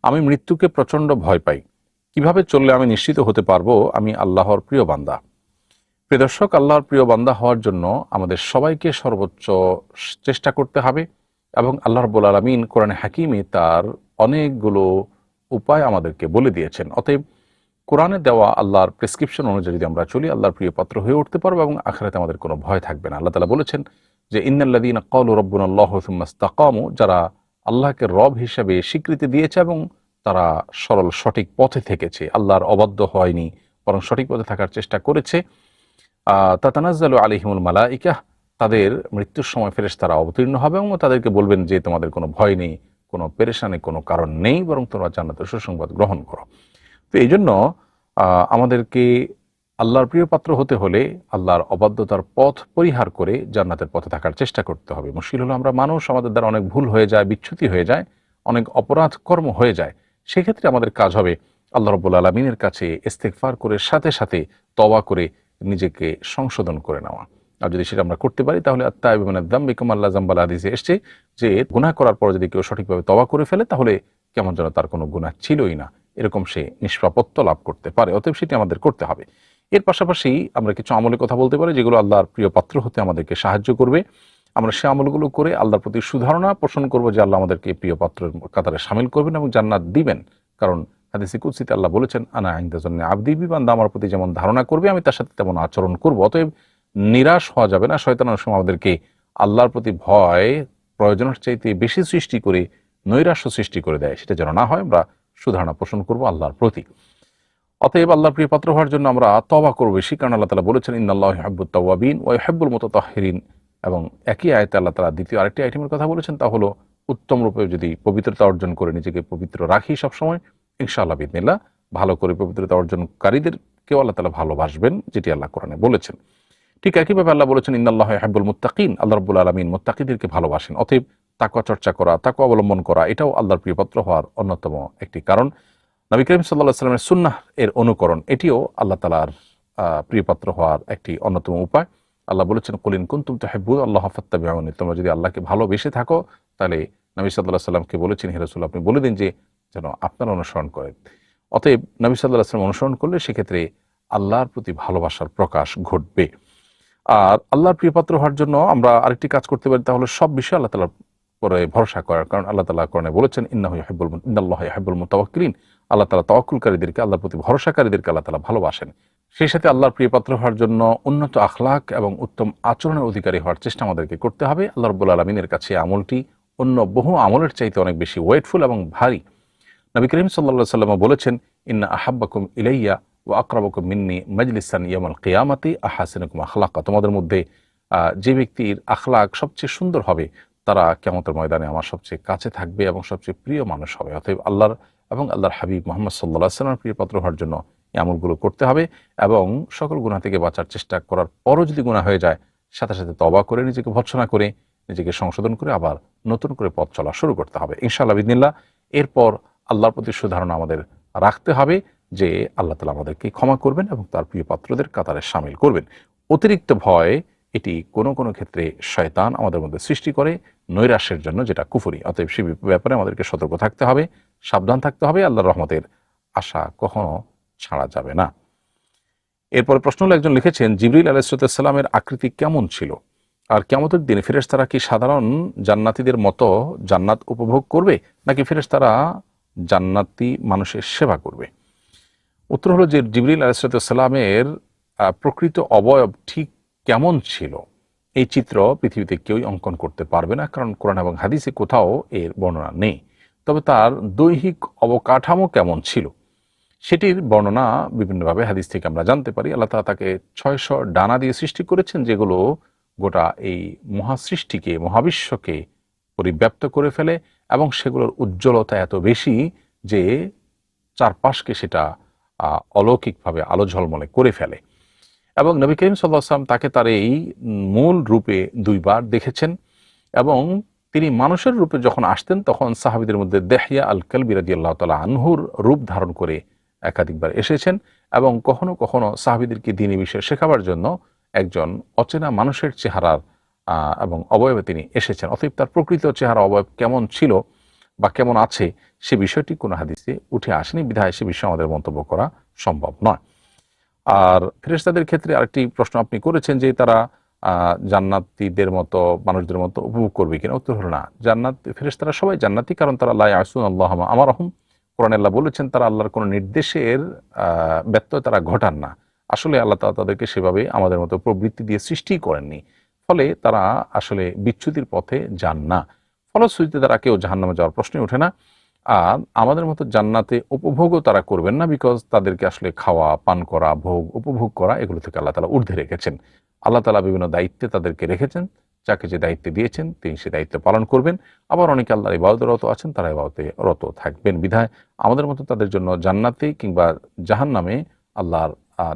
আমি মৃত্যুকে প্রচণ্ড ভয় পাই, কিভাবে চললে আমি নিশ্চিত হতে পারবো আমি আল্লাহর প্রিয় বান্দা? প্রিয় দর্শক, আল্লাহর প্রিয় বান্দা হওয়ার জন্য আমাদের সবাইকে সর্বোচ্চ চেষ্টা করতে হবে এবং আল্লাহ রাব্বুল আলামিন কোরআনে হাকিমে তার অনেকগুলো উপায় আমাদেরকে বলে দিয়েছেন। অতএব কোরআনে দেওয়া আল্লাহর প্রেসক্রিপশন অনুযায়ী যদি আমরা চলি, আল্লাহর প্রিয় পাত্র হয়ে উঠতে পারবো এবং আখিরাতে আমাদের কোনো ভয় থাকবে না। আল্লাহ তাআলা বলেছেন যে ইন্নাল্লাযীনা ক্বালু রাব্বুনাল্লাহু সুম্মা ইসতাকামু, যারা আল্লাহকে রব হিসেবে স্বীকৃতি দিয়েছে এবং তারা সরল সঠিক পথে থেকেছে, আল্লাহর অবাধ্য হয়নি বরং সঠিক পথে থাকার চেষ্টা করেছে, তাতানাজ্জালু আলাইহিমুল মালাইকা, তাদের মৃত্যুর সময় ফেরেশতারা অবতীর্ণ হবে এবং তাদেরকে বলবেন যে তোমাদের কোনো ভয় নেই, কোনো পেরেশানি কোনো কারণ নেই, বরং তোমরা জান্নাতের সুসংবাদ গ্রহণ করো। তো এই জন্য আমাদেরকে আল্লাহর প্রিয় পাত্র হতে হলে আল্লাহর অবাধ্যতার পথ পরিহার করে জান্নাতের পথে থাকার চেষ্টা করতে হবে। মুশকিল হলো আমরা মানুষ, আমাদের দ্বারা অনেক ভুল হয়ে যায়, বিচ্যুতি হয়ে যায়, অনেক অপরাধ কর্ম হয়ে যায়। সেক্ষেত্রে আমাদের কাজ হবে আল্লাহ রাব্বুল আলামিনের কাছে ইস্তেগফার করে সাথে সাথে তওবা করে নিজেকে সংশোধন করে নেওয়া। আর যদি সেটা আমরা করতে পারি তাহলে আত-তাইবু মিনাদ যামবি কামা লা যামবা লাহু হাদিসে এসেছে যে গুনাহ করার পর যদি কেউ সঠিকভাবে তওবা করে ফেলে তাহলে কেমন যেন তার কোনো গুনাহ ছিলই না, এরকম সে নিষ্পাপত্য লাভ করতে পারে। অতএব সেটি আমাদের করতে হবে। এর পাশাপাশি আমরা কিছু আমলের কথা বলতে পারি যেগুলো আল্লাহর প্রিয় পাত্র হতে আমাদেরকে সাহায্য করবে। আমরা সে আমলগুলো করে আল্লাহর প্রতি সুধারণা পোষণ করব যে আল্লাহ আমাদেরকে প্রিয় পাত্রের কাতারে শামিল করবেন এবং জান্নাত দিবেন। কারণ হাদিসে কুদসিতে আল্লাহ বলেছেন, আনা ইনদা যান্নি আবদি বি, বান্দা আমার প্রতি যেমন ধারণা করবে আমি তার সাথে তেমন আচরণ করব। অতএব নিরাশ হওয়া যাবে না। শয়তান অনেক সময় আমাদেরকে আল্লাহর প্রতি ভয় প্রয়োজনের চাইতে বেশি সৃষ্টি করে নৈরাশ্য সৃষ্টি করে দেয়, সেটা যেন না হয়। আমরা সুধারণা পোষণ করব আল্লাহর প্রতি। অতএব আল্লাহর প্রিয় পাত্র হওয়ার জন্য আমরা তওবা করব বেশি, কারণ আল্লাহ তাআলা বলেছেন ইন্নাল্লাহা ইউহিব্বুত তাওয়াবিন ওয়া ইউহিব্বুল মুতাতাহহিরিন। এবং একই আয়াতে আল্লাহ তাআলা দ্বিতীয় আরেকটি আইটেমের কথা বলেছেন, তা হলো উত্তম রূপে যদি পবিত্রতা অর্জন করে নিজেকে পবিত্র রাখি সবসময়, ইনশাআল্লাহ বিইذনিল্লাহ ভালো করে পবিত্রতা অর্জনকারীদেরকেও আল্লাহ তাআলা ভালোবাসবেন, যেটি আল্লাহ কোরআনে বলেছেন। ঠিক একইভাবে আল্লাহ বলেছেন ইন্নাল্লাহা ইউহিব্বুল মুত্তাকিন, আল্লাহ রাব্বুল আলামিন মুত্তাকিদেরকে ভালোবাসেন। অতএব তাকওয়া চর্চা করা, তাকওয়া অবলম্বন করা, এটাও আল্লাহর প্রিয় পাত্র হওয়ার অন্যতম একটি কারণ। নবী করিম সাল্লাল্লাহু আলাইহি ওয়াসাল্লামের সুন্নাহ এর অনুকরণ, এটিও আল্লাহ তাআলার প্রিয়পাত্র হওয়ার একটি অন্যতম উপায়। আল্লাহ বলেছেন কুল ইন কুনতুম তুহিব্বুনাল্লাহ ফাত্তাবিউনি, তোমরা যদি আল্লাহকে ভালোবেসে থাকো তাহলে নবী সাল্লাল্লাহু আলাইহি ওয়াসাল্লামকে বলেছেন, হে রাসূল আপনি বলে দিন যে যেন আপনারা অনুসরণ করেন। অতএব নবী সাল্লাল্লাহু আলাইহি ওয়াসাল্লাম অনুসরণ করলে সেক্ষেত্রে আল্লাহর প্রতি ভালোবাসার প্রকাশ ঘটবে। আর আল্লাহর প্রিয়পাত্র হওয়ার জন্য আমরা আরেকটি কাজ করতে পারি, তাহলে সব বিষয়ে আল্লাহ তাআলার পরে ভরসা করার। কারণ আল্লাহ তাআলা কোরআনে বলেছেন ইন্নাল্লাহা ইউহিব্বুল মুতাওয়াক্কিলিন, আল্লাহ তাআলা তাওয়াক্কুলকারীদেরকে, আল্লাহর প্রতি ভরসাকারীদেরকে আল্লাহ তাআলা ভালোবাসেন। সেই সাথে আল্লাহর প্রিয়পাত্র হওয়ার জন্য উন্নত আখলাক এবং উত্তম আচরণের অধিকারী হওয়ার চেষ্টা আমাদেরকে করতে হবে। আল্লাহ রাব্বুল আলামিনের কাছে আমলটি অন্য বহু আমলের চাইতে অনেক বেশি ওয়েটফুল এবং ভারী। নবী করিম সাল্লাল্লাহু আলাইহি ওয়াসাল্লাম বলেছেন, ইন্না আহাব্বাকুম ইলাইয়া ওয়া আকরাবাকুম মিন্নি মাজলিসান ইয়াউমাল কিয়ামাতি আহসানুকুম আখলাকা, তোমাদের মধ্যে যে ব্যক্তির আখলাক সবচেয়ে সুন্দর হবে তারা কিয়ামতের ময়দানে আমার সবচেয়ে কাছে থাকবে এবং সবচেয়ে প্রিয় মানুষ হবে। অতএব আল্লাহর এবং আল্লাহর হাবিব মুহাম্মদ সাল্লাল্লাহু আলাইহি ওয়াসাল্লামের প্রিয় পাত্র হওয়ার জন্য এই আমলগুলো করতে হবে এবং সকল গুনাহ থেকে বাঁচার চেষ্টা করার পরও যদি গুনাহ হয়ে যায় সাথে সাথে তওবা করে নিজেকে ভর্ৎসনা করে নিজেকে সংশোধন করে আবার নতুন করে পথ চলা শুরু করতে হবে ইনশাআল্লাহ বিইذনিল্লাহ। এরপর আল্লাহর প্রতি সুধারণা আমাদের রাখতে হবে যে আল্লাহ তাআলা আমাদেরকে ক্ষমা করবেন এবং তার প্রিয় পাত্রদের কাতারে শামিল করবেন। অতিরিক্ত ভয় এটি কোনো কোনো ক্ষেত্রে শয়তান আমাদের মধ্যে সৃষ্টি করে নৈরাশ্যের জন্য, যেটা কুফরি। অতএব সে ব্যাপারে আমাদেরকে সতর্ক থাকতে হবে, সাবধান থাকতে হবে। আল্লাহর রহমতের আশা কখনো ছাড়া যাবে না। এরপরে প্রশ্ন হলো, একজন লিখেছেন জিবরিল আলাইহিস সালামের আকৃতি কেমন ছিল আর কিয়ামতের দিনে ফেরেশতারা কি সাধারণ জান্নাতীদের মতো জান্নাত উপভোগ করবে নাকি ফেরেশতারা জান্নাতি মানুষের সেবা করবে? উত্তর হলো যে জিবরিল আলাইহিস সালামের প্রকৃত অবয়ব ঠিক কেমন ছিল এই চিত্র পৃথিবীতে কেউই অঙ্কন করতে পারবে না, কারণ কোরআন এবং হাদিসে কোথাও এর বর্ণনা নেই। তবে তার দৈহিক অবকাঠামো কেমন ছিল সেটির বর্ণনা বিভিন্নভাবে হাদিস থেকে আমরা জানতে পারি। আল্লাহ তাআলা তাকে 600 ডানা দিয়ে সৃষ্টি করেছেন, যেগুলো গোটা এই মহাসৃষ্টিকে, মহাবিশ্বকে পরিব্যাপ্ত করে ফেলে এবং সেগুলোর উজ্জ্বলতা এত বেশি যে চারপাশকে সেটা অলৌকিকভাবে আলো ঝলমলে করে ফেলে। এবং নবী করিম সাল্লাল্লাহু আলাইহি ওয়াসাল্লাম তাকে তার এই মূল রূপে 2 বার দেখেছেন এবং তিনি মানুষের রূপে যখন আসতেন তখন সাহাবীদের মধ্যে দেহইয়া আল কালবি রাদিয়াল্লাহু তাআলা আনহুর রূপ ধারণ করে একাধিকবার এসেছেন এবং কখনো কখনো সাহাবীদেরকে দ্বীনি বিষয় শেখাবার জন্য একজন অচেনা মানুষের চেহারার এবং অবয়বে তিনি এসেছেন। অতএব তার প্রকৃত চেহারা অবয়ব কেমন ছিল বা কেমন আছে সে বিষয়টি কোনো হাদিসে উঠে আসেনি, বিধায় সে বিষয়ে আমাদের মন্তব্য করা সম্ভব নয়। আর ফেরেশতাদের ক্ষেত্রে আরেকটি প্রশ্ন আপনি করেছেন যে তারা জান্নাতীদের মতো মানুষদের মতো উপভোগ করবে কিনা। উত্তর হলো না, ফেরেশতারা সবাই জান্নাতি, কারণ তারা লা ইয়াসুন আল্লাহ মা আমারহুম। কোরআনে আল্লাহ বলেছেন তারা আল্লাহর কোনো নির্দেশের ব্যত্যয় তারা ঘটান না। আসলে আল্লাহ তাআলা তাদেরকে সেভাবে আমাদের মতো প্রবৃত্তি দিয়ে সৃষ্টি করেননি, ফলে তারা আসলে বিচ্যুতির পথে যান না। ফলশ্রুতিতে তারা কেউ জাহান্নামে যাওয়ার প্রশ্নই ওঠে না। আর আমাদের মতো জান্নাতে উপভোগও তারা করবেন না, বিকজ তাদেরকে আসলে খাওয়া পান করা ভোগ উপভোগ করা এগুলো থেকে আল্লাহ তাআলা ঊর্ধ্বে রেখেছেন। আল্লাহ তাআলা বিভিন্ন দায়িত্বে তাদেরকে রেখেছেন, যাকে যে দায়িত্ব দিয়েছেন তিনি সে দায়িত্ব পালন করবেন। আবার অনেকে আল্লাহর ইবাদতে রত আছেন, তারা ইবাদতে রত থাকবেন। বিধায় আমাদের মতো তাদের জন্য জান্নাতে কিংবা জাহান্নামে আল্লাহর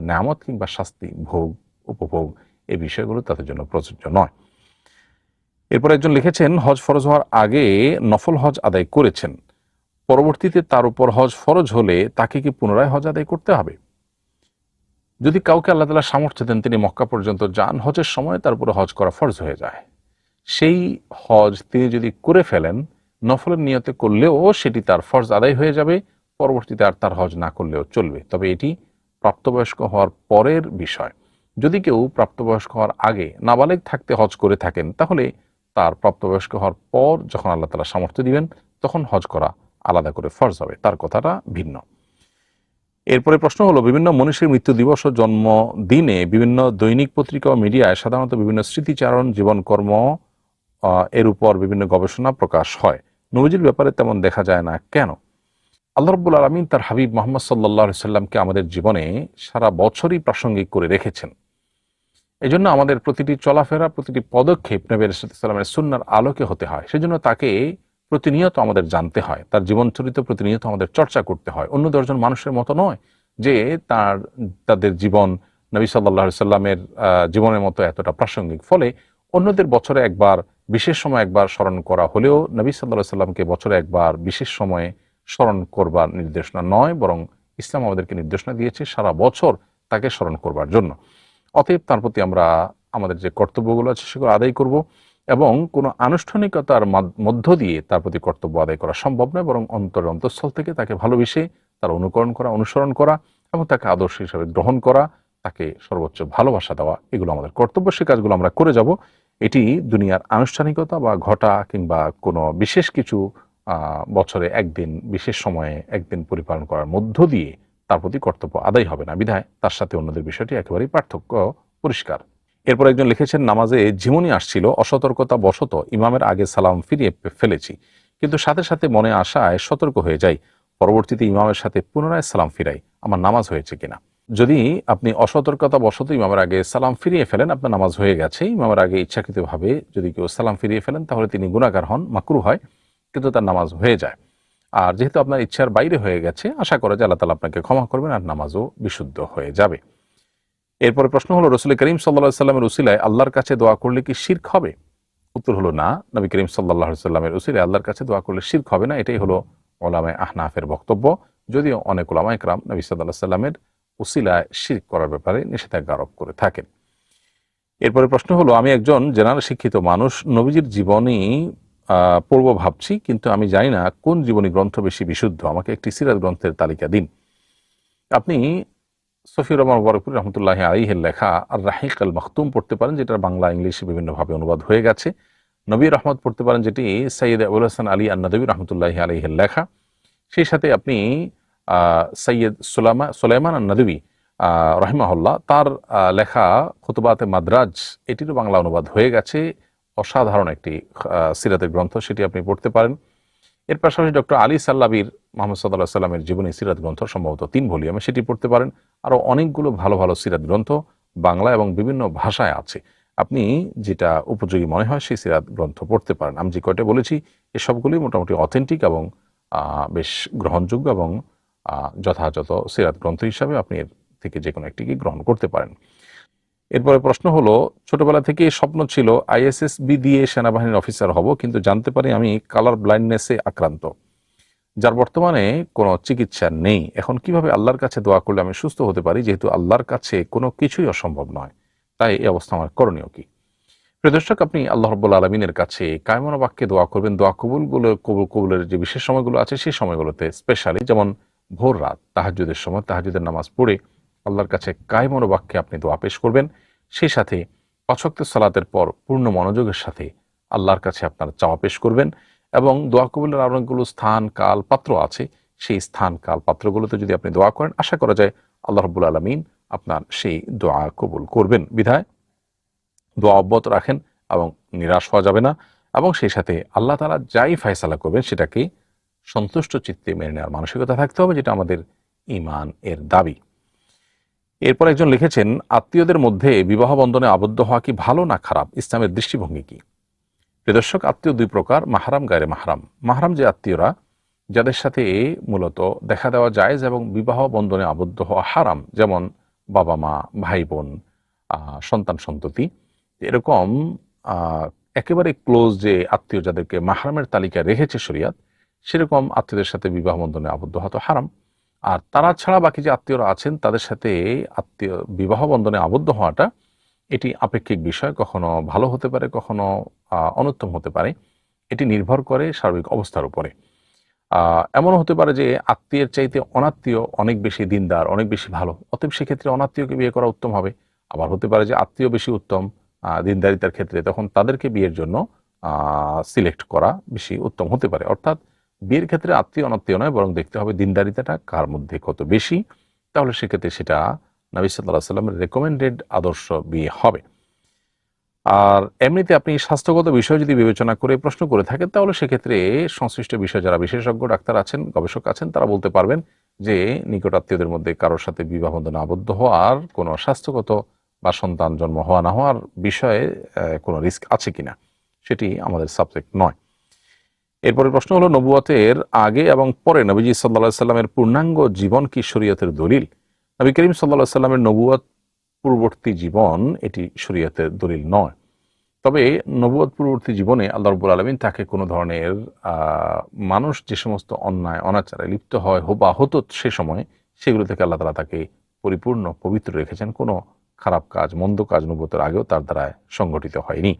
নেয়ামত কিংবা শাস্তি ভোগ উপভোগ এই বিষয়গুলো তাদের জন্য প্রযোজ্য নয়। এরপর একজন লিখেছেন, হজ ফরজ হওয়ার আগে নফল হজ আদায় করেছেন, পরবর্তীতে তার উপর হজ ফরজ হলে তাকে কি পুনরায় হজ আদায় করতে হবে? যদি কাউকে আল্লাহ তাআলা সামর্থ্য দেন তিনি মক্কা পর্যন্ত যান, হজের সময় তার উপরে হজ করা ফরজ হয়ে যায়, সেই হজ তিনি যদি করে ফেলেন নফলের নিয়তে করলেও সেটি তার ফরজ আদায় হয়ে যাবে, পরবর্তীতে আর তার হজ না করলেও চলবে। তবে এটি প্রাপ্তবয়স্ক হওয়ার পরের বিষয়। যদি কেউ প্রাপ্তবয়স্ক হওয়ার আগে নাবালেগ থাকতে হজ করে থাকেন, তাহলে তার প্রাপ্তবয়স্ক হওয়ার পর যখন আল্লাহ তাআলা সামর্থ্য দিবেন তখন হজ করা আলাদা করে ফরজ হবে, তার কথাটা ভিন্ন। এরপরে প্রশ্ন হলো, বিভিন্ন মনীষীর মৃত্যু দিবস ও জন্মদিনে বিভিন্ন দৈনিক পত্রিকা ও মিডিয়ায় সাধারণত বিভিন্ন স্মৃতিচারণ জীবনকর্ম এর উপর বিভিন্ন গবেষণা প্রকাশ হয়, নবীজির ব্যাপারে তেমন দেখা যায় না কেন? আল্লাহ রাব্বুল আলামিন তার হাবিব মুহাম্মদ সাল্লাল্লাহু আলাইহি সাল্লামকে আমাদের জীবনে সারা বছরই প্রাসঙ্গিক করে রেখেছেন। এজন্য আমাদের প্রতিটি চলাফেরা প্রতিটি পদক্ষেপ নবী আলাইহিস সালামের সুন্নাহর আলোকে হতে হয়। সেজন্য তাকে প্রতিনিয়ত আমাদের জানতে হয়, তার জীবন চরিত্র প্রতিনিয়ত আমাদের চর্চা করতে হয়। অন্য 10 জন মানুষের মতো নয় যে তাদের জীবন নবী সাল্লাল্লাহু আলাইহি সাল্লামের জীবনের মতো এতটা প্রাসঙ্গিক। ফলে অন্যদের বছরে একবার বিশেষ সময় একবার স্মরণ করা হলেও নবী সাল্লাল্লাহু আলাইহি সাল্লামকে বছরে একবার বিশেষ সময়ে স্মরণ করবার নির্দেশনা নয়, বরং ইসলাম আমাদেরকে নির্দেশনা দিয়েছে সারা বছর তাকে স্মরণ করবার জন্য। অতএব তার প্রতি আমরা আমাদের যে কর্তব্যগুলো আছে সেগুলো আদায় করব, এবং কোনো আনুষ্ঠানিকতার মধ্য দিয়ে তার প্রতি কর্তব্য আদায় করা সম্ভব নয়, বরং অন্তঃস্থল থেকে তাকে ভালোবেসে তার অনুকরণ করা অনুসরণ করা এবং তাকে আদর্শ হিসাবে গ্রহণ করা, তাকে সর্বোচ্চ ভালোবাসা দেওয়া, এগুলো আমাদের কর্তব্য। সে কাজগুলো আমরা করে যাব। এটি দুনিয়ার আনুষ্ঠানিকতা বা ঘটা কিংবা কোনো বিশেষ কিছু বছরে একদিন বিশেষ সময়ে একদিন পরিপালন করার মধ্য দিয়ে তার প্রতি কর্তব্য আদায় হবে না। বিধায় তার সাথে অন্যদের বিষয়টি একেবারেই পার্থক্য পরিষ্কার। এরপর একজন লিখেছেন, নামাজে ঝিমুনি আসছিল, অসতর্কতা বশত ইমামের আগে সালাম ফিরিয়ে ফেলেছি, কিন্তু সাথে সাথে মনে আসায় সতর্ক হয়ে যাই, পরবর্তীতে ইমামের সাথে পুনরায় সালাম ফিরাই, আমার নামাজ হয়েছে কিনা? যদি আপনি অসতর্কতা বশত ইমামের আগে সালাম ফিরিয়ে ফেলেন, আপনার নামাজ হয়ে গেছে। ইমামের আগে ইচ্ছাকৃতভাবে যদি কেউ সালাম ফিরিয়ে ফেলেন তাহলে তিনি গুনাহগার হন, মাকরুহ হয়, কিন্তু তার নামাজ হয়ে যায়। আর যেহেতু আপনার ইচ্ছার বাইরে হয়ে গেছে, আশা করা যায় আল্লাহ তাআলা আপনাকে ক্ষমা করবেন আর নামাজও বিশুদ্ধ হয়ে যাবে। এরপরে প্রশ্ন হলো, রাসূল করিম সাল্লাল্লাহু আলাইহি সাল্লামের উসিলায় আল্লাহর কাছে দোয়া করলে কি শিরক হবে? উত্তর হলো না, নবী করিম সাল্লাল্লাহু আলাইহি সাল্লামের উসিলায় আল্লাহর কাছে দোয়া করলে শিরক হবে না। এটাই হলো উলামায়ে আহনাফের বক্তব্য, যদিও অনেক উলামায়ে কেরাম নবী সাল্লাল্লাহু আলাইহি সাল্লামের উসিলায় শিরক করার ব্যাপারে নিষেধাজ্ঞা আরোপ করে থাকেন। এরপরে প্রশ্ন হলো, আমি একজন জেনারেল শিক্ষিত মানুষ, নবীজির জীবনী পড়ব ভাবছি, কিন্তু আমি জানি না কোন জীবনী গ্রন্থ বেশি বিশুদ্ধ, আমাকে একটি সিরাত গ্রন্থের তালিকা দিন। আপনি সফিউর রহমান মুবারকপুরি রহমতুল্লাহি আলাইহির লেখা আর রাহিক আল মাখতুম পড়তে পারেন, যেটা বাংলা ইংলিশে বিভিন্নভাবে অনুবাদ হয়ে গেছে। নবী রহমত পড়তে পারেন, যেটি সৈয়দ আবুল হাসান আলী আন-নদভী রহমতুল্লাহি আলাইহির লেখা। সেই সাথে আপনি সৈয়দ সুলাইমান আন-নদভী রহিমাহুল্লাহ তার লেখা খুতুবাতে মাদ্রাজ, এটিরও বাংলা অনুবাদ হয়ে গেছে। অসাধারণ একটি সিরাতের গ্রন্থ, সেটি আপনি পড়তে পারেন। এর পাশাপাশি ডক্টর আলী সাল্লাবির মুহাম্মদ সাল্লাল্লাহু আলাইহি সাল্লামের জীবনী সিরাত গ্রন্থ সম্ভবত 3 ভলিউমে, সেটি পড়তে পারেন। আরও অনেকগুলো ভালো ভালো সিরাত গ্রন্থ বাংলা এবং বিভিন্ন ভাষায় আছে, আপনি যেটা উপযোগী মনে হয় সেই সিরাত গ্রন্থ পড়তে পারেন। আমি যে কয়টা বলেছি এসবগুলি মোটামুটি অথেন্টিক এবং বেশ গ্রহণযোগ্য এবং যথাযথ সিরাত গ্রন্থ হিসাবে আপনি এর থেকে যে কোনো একটিকে গ্রহণ করতে পারেন। এরপরে প্রশ্ন হলো, ছোটবেলা থেকে স্বপ্ন ছিল আইএসএসবি দিয়ে সেনাবাহিনীর অফিসার হব, কিন্তু জানতে পারি আমি কালার ব্লাইন্ডনেসে আক্রান্ত, যার বর্তমানে কোনো চিকিৎসা নেই। এখন কিভাবে আল্লাহর কাছে দোয়া করলে আমি সুস্থ হতে পারি, যেহেতু আল্লাহর কাছে কোনো কিছুই অসম্ভব নয়, তাই এই অবস্থা আমার করণীয় কি? প্রিয় দর্শক, আপনি আল্লাহ রাব্বুল আলামিনের কাছে কায়মন বাক্যে দোয়া করবেন। দোয়া কবুলের যে বিশেষ সময়গুলো আছে সেই সময়গুলোতে স্পেশালি, যেমন ভোর রাত তাহাজ্জুদের সময় তাহাজ্জুদের নামাজ পড়ে আল্লাহর কাছে কায়মন বাক্যে আপনি দোয়া পেশ করবেন। সেই সাথে ৫ ওয়াক্ত সালাতের পর পূর্ণ মনোযোগের সাথে আল্লাহর কাছে আপনার চাওয়া পেশ করবেন। এবং দোয়া কবুলের অনেকগুলো স্থান, কাল, পাত্র আছে। সেই স্থান, কাল, পাত্রগুলোতে যদি আপনি দোয়া করেন, আশা করা যায় আল্লাহ রাব্বুল আলামিন আপনার সেই দোয়া কবুল করবেন। বিধায় দোয়া অব্যাহত রাখেন এবং নিরাশ হওয়া যাবে না। এবং সেই সাথে আল্লাহ তাআলা যাই ফয়সালা করবেন সেটাকে সন্তুষ্ট চিত্তে মেনে নেওয়ার মানসিকতা থাকতে হবে, যেটা আমাদের ঈমান এর দাবি। এরপর একজন লিখেছেন, আত্মীয়দের মধ্যে বিবাহ বন্ধনে আবদ্ধ হওয়া কি ভালো না খারাপ? ইসলামের দৃষ্টিভঙ্গি কি? প্রিয় দর্শক, আত্মীয় দুই প্রকার, মাহরাম, গায়রে মাহরাম। মাহরাম যে আত্মীয়রা, যাদের সাথে মূলত দেখা দেওয়া জায়েজ এবং বিবাহ বন্ধনে আবদ্ধ হওয়া হারাম, যেমন বাবা মা, ভাই বোন, সন্তান সন্ততি, এরকম একেবারে ক্লোজ যে আত্মীয়, যাদেরকে মাহরামের তালিকায় রেখেছে শরিয়াত, সেরকম আত্মীয়দের সাথে বিবাহ বন্ধনে আবদ্ধ হওয়া তো হারাম। আর তারা ছাড়া বাকি যে আত্মীয়রা আছেন তাদের সাথে বিবাহ বন্ধনে আবদ্ধ হওয়াটা, এটি আপেক্ষিক বিষয়। কখনো ভালো হতে পারে, কখনো অনুত্তম হতে পারে। এটি নির্ভর করে সার্বিক অবস্থার উপরে। এমনও হতে পারে যে আত্মীয়ের চাইতে অনাত্মীয় অনেক বেশি দিনদার, অনেক বেশি ভালো, অতএব সেক্ষেত্রে অনাত্মীয়কে বিয়ে করা উত্তম হবে। আবার হতে পারে যে আত্মীয় বেশি উত্তম দিনদারিতার ক্ষেত্রে, তখন তাদেরকে বিয়ের জন্য সিলেক্ট করা বেশি উত্তম হতে পারে। অর্থাৎ বিয়ের ক্ষেত্রে আত্মীয় অনাত্মীয় নয়, বরং দেখতে হবে দিনদারিতাটা কার মধ্যে কত বেশি। তাহলে সেক্ষেত্রে সেটা নবী সাল্লাল্লাহু আলাইহি ওয়াসাল্লামের রেকমেন্ডেড আদর্শ বিয়ে হবে। আর এমনিতে আপনি স্বাস্থ্যগত বিষয় যদি বিবেচনা করে প্রশ্ন করে থাকেন, তাহলে সেক্ষেত্রে সংশ্লিষ্ট বিষয়ে যারা বিশেষজ্ঞ ডাক্তার আছেন, গবেষক আছেন, তারা বলতে পারবেন যে নিকট আত্মীয়দের মধ্যে কারোর সাথে বিবাহ বন্ধনে আবদ্ধ হওয়ার কোনো স্বাস্থ্যগত বা সন্তান জন্ম হওয়া না হওয়ার বিষয়ে কোনো রিস্ক আছে কিনা, সেটি আমাদের সাবজেক্ট নয়। এরপরে প্রশ্ন হলো, নবুয়তের আগে এবং পরে নবীজি সাল্লাল্লাহু আলাইহি সাল্লামের পূর্ণাঙ্গ জীবন কি শরীয়তের দলিল? নবী করিম সাল্লাল্লাহু আলাইহি সাল্লামের নবুয়ত পূর্ববর্তী জীবন এটি শরীয়তের দলিল নয়। তবে নবুয়ত পূর্ববর্তী জীবনে আল্লাহ রাব্বুল আলামিন তাকে কোনো ধরনের মানুষ যে সমস্ত অন্যায় অনাচারে লিপ্ত হয় বা হতো সে সময়, সেগুলো থেকে আল্লাহ তাআলা তাকে পরিপূর্ণ পবিত্র রেখেছেন। কোনো খারাপ কাজ, মন্দ কাজ নবুয়তের আগেও তার দ্বারা সংগঠিত হয়নি।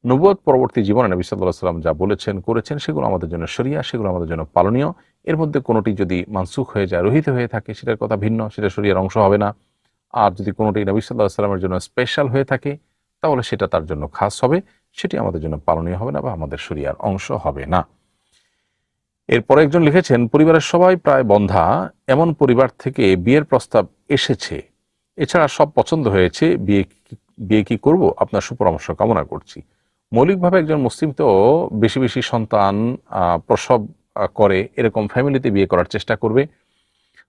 নবুয়ত পরবর্তী জীবনে নবী সাল্লাল্লাহু আলাইহি সাল্লাম যা বলেছেন, করেছেন, সেগুলো আমাদের জন্য শরিয়া, সেগুলো আমাদের জন্য পালনীয়। এর মধ্যে কোনোটি যদি মানসুখ হয়ে যায়, রহিত হয়ে থাকে, সেটার কথা ভিন্ন, সেটা শরিয়ার অংশ হবে না। আর যদি কোনোটি নবী সাল্লাল্লাহু আলাইহি সাল্লামের জন্য স্পেশাল হয়ে থাকে, তাহলে সেটা তার জন্য খাস হবে, সেটি আমাদের জন্য পালনীয় হবে না বা আমাদের শরিয়ার অংশ হবে না। এরপরে একজন লিখেছেন, পরিবারের সবাই প্রায় বন্ধা, এমন পরিবার থেকে বিয়ের প্রস্তাব এসেছে, এছাড়া সব পছন্দ হয়েছে, বিয়ে কি করব? আপনার সুপরামর্শ কামনা করছি। মৌলিকভাবে একজন মুসলিম তো বেশি বেশি সন্তান প্রসব করে এরকম ফ্যামিলিতে বিয়ে করার চেষ্টা করবে।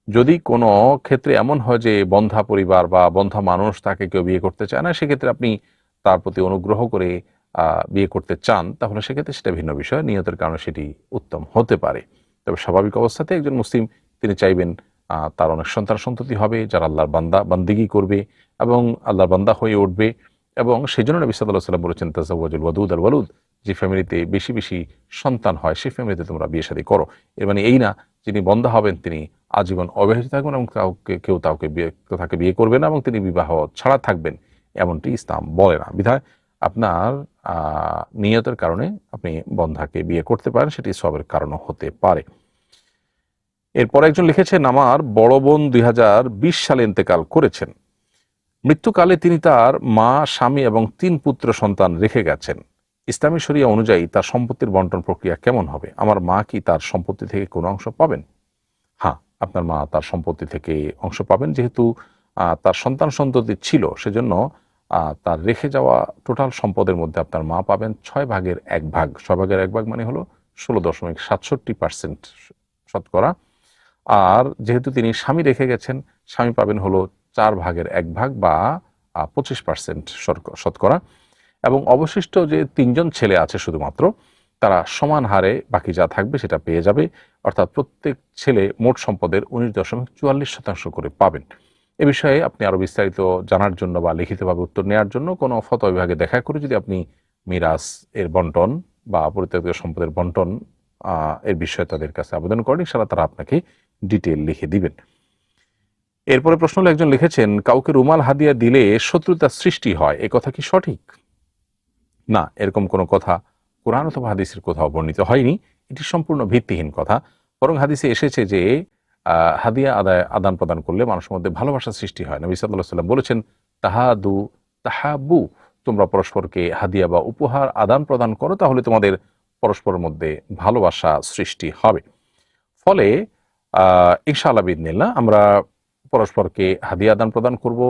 যদি কোনো ক্ষেত্রে এমন হয় যে বন্ধা পরিবার বা বন্ধা মানুষ তাকে কেউ বিয়ে করতে চায় না, সেক্ষেত্রে আপনি তার প্রতি অনুগ্রহ করে বিয়ে করতে চান, তাহলে সেক্ষেত্রে সেটা ভিন্ন বিষয়, নিয়তের কারণে সেটি উত্তম হতে পারে। তবে স্বাভাবিক অবস্থাতে একজন মুসলিম তিনি চাইবেন তার অনেক সন্তান সন্ততি হবে, যারা আল্লাহর বান্দা বান্দিগি করবে এবং আল্লাহর বান্দা হয়ে উঠবে। এবং সেই জন্য নবী সাল্লাল্লাহু আলাইহি ওয়াসাল্লাম বলেছেন, তাজাওয়াজুল ওয়াদুদ আল ওয়ালুদ, যে ফ্যামিলিতে বেশি বেশি সন্তান হয় সেই ফ্যামিলিতে তোমরা বিয়ে শাদী করো। এর মানে এই না যিনি বন্ধা হবেন তিনি আজীবন অবিবাহিত থাকবেন এবং কেউ তাকে বিয়ে করবে না এবং তিনি বিবাহ ছাড়া থাকবেন, এমনটি ইসলাম বলে না। বিধায় আপনার নিয়তের কারণে আপনি বন্ধাকে বিয়ে করতে পারেন, সেটি সবের কারণও হতে পারে। এরপর একজন লিখেছেন, আমার বড় বোন 2020 সালে ইন্তেকাল করেছেন। মৃত্যুকালে তিনি তার মা, স্বামী এবং 3 পুত্র সন্তান রেখে গেছেন। ইসলামী শরিয়া অনুযায়ী তার সম্পত্তির বন্টন প্রক্রিয়া কেমন হবে? আমার মা কি তার সম্পত্তি থেকে কোনো অংশ পাবেন? হ্যাঁ, আপনার মা তার সম্পত্তি থেকে অংশ পাবেন। যেহেতু তার সন্তান সন্ততি ছিল, সেজন্য তার রেখে যাওয়া টোটাল সম্পদের মধ্যে আপনার মা পাবেন 6 ভাগের 1 ভাগ। 6 ভাগের 1 ভাগ মানে হলো 16.67% শতকরা। আর যেহেতু তিনি স্বামী রেখে গেছেন, স্বামী পাবেন হলো 4 ভাগের 1 ভাগ বা 25% শতকরা। এবং অবশিষ্ট যে 3 জন ছেলে আছে শুধুমাত্র, তারা সমান হারে বাকি যা থাকবে সেটা পেয়ে যাবে। অর্থাৎ প্রত্যেক ছেলে মোট সম্পদের 19.44% করে পাবেন। এ বিষয়ে আপনি আরো বিস্তারিত জানার জন্য বা লিখিতভাবে উত্তর নেওয়ার জন্য কোনো ফতোয়া বিভাগে দেখা করে যদি আপনি মিরাস এর বন্টন বা পরিত্যক্ত সম্পদের বন্টন এর বিষয়ে তাদের কাছে আবেদন করেন, ইনশাআল্লাহ তারা আপনাকে ডিটেল লিখে দিবেন। এরপরে প্রশ্ন একজন লিখেছেন, কাউকে রুমাল হাদিয়া দিলে শত্রুতা সৃষ্টি হয়, এ কথা কি সঠিক? না, এরকম কোনো কথা কোরআন অথবা হাদিসের কোথাও বর্ণিত হয়নি। এটি সম্পূর্ণ ভিত্তিহীন কথা। বরং হাদিসে এসেছে যে হাদিয়া আদান প্রদান করলে মানুষের মধ্যে ভালোবাসার সৃষ্টি হয়। নবী সাল্লাল্লাহু আলাইহি ওয়াসাল্লাম বলেছেন, তাহাদু তাহাবু, তোমরা পরস্পরকে হাদিয়া বা উপহার আদান প্রদান করো, তাহলে তোমাদের পরস্পরের মধ্যে ভালোবাসা সৃষ্টি হবে। ফলে ইনশাআল্লাহ বিইذনিল্লাহ আমরা পরস্পরকে হাদিয়া আদান প্রদান করব।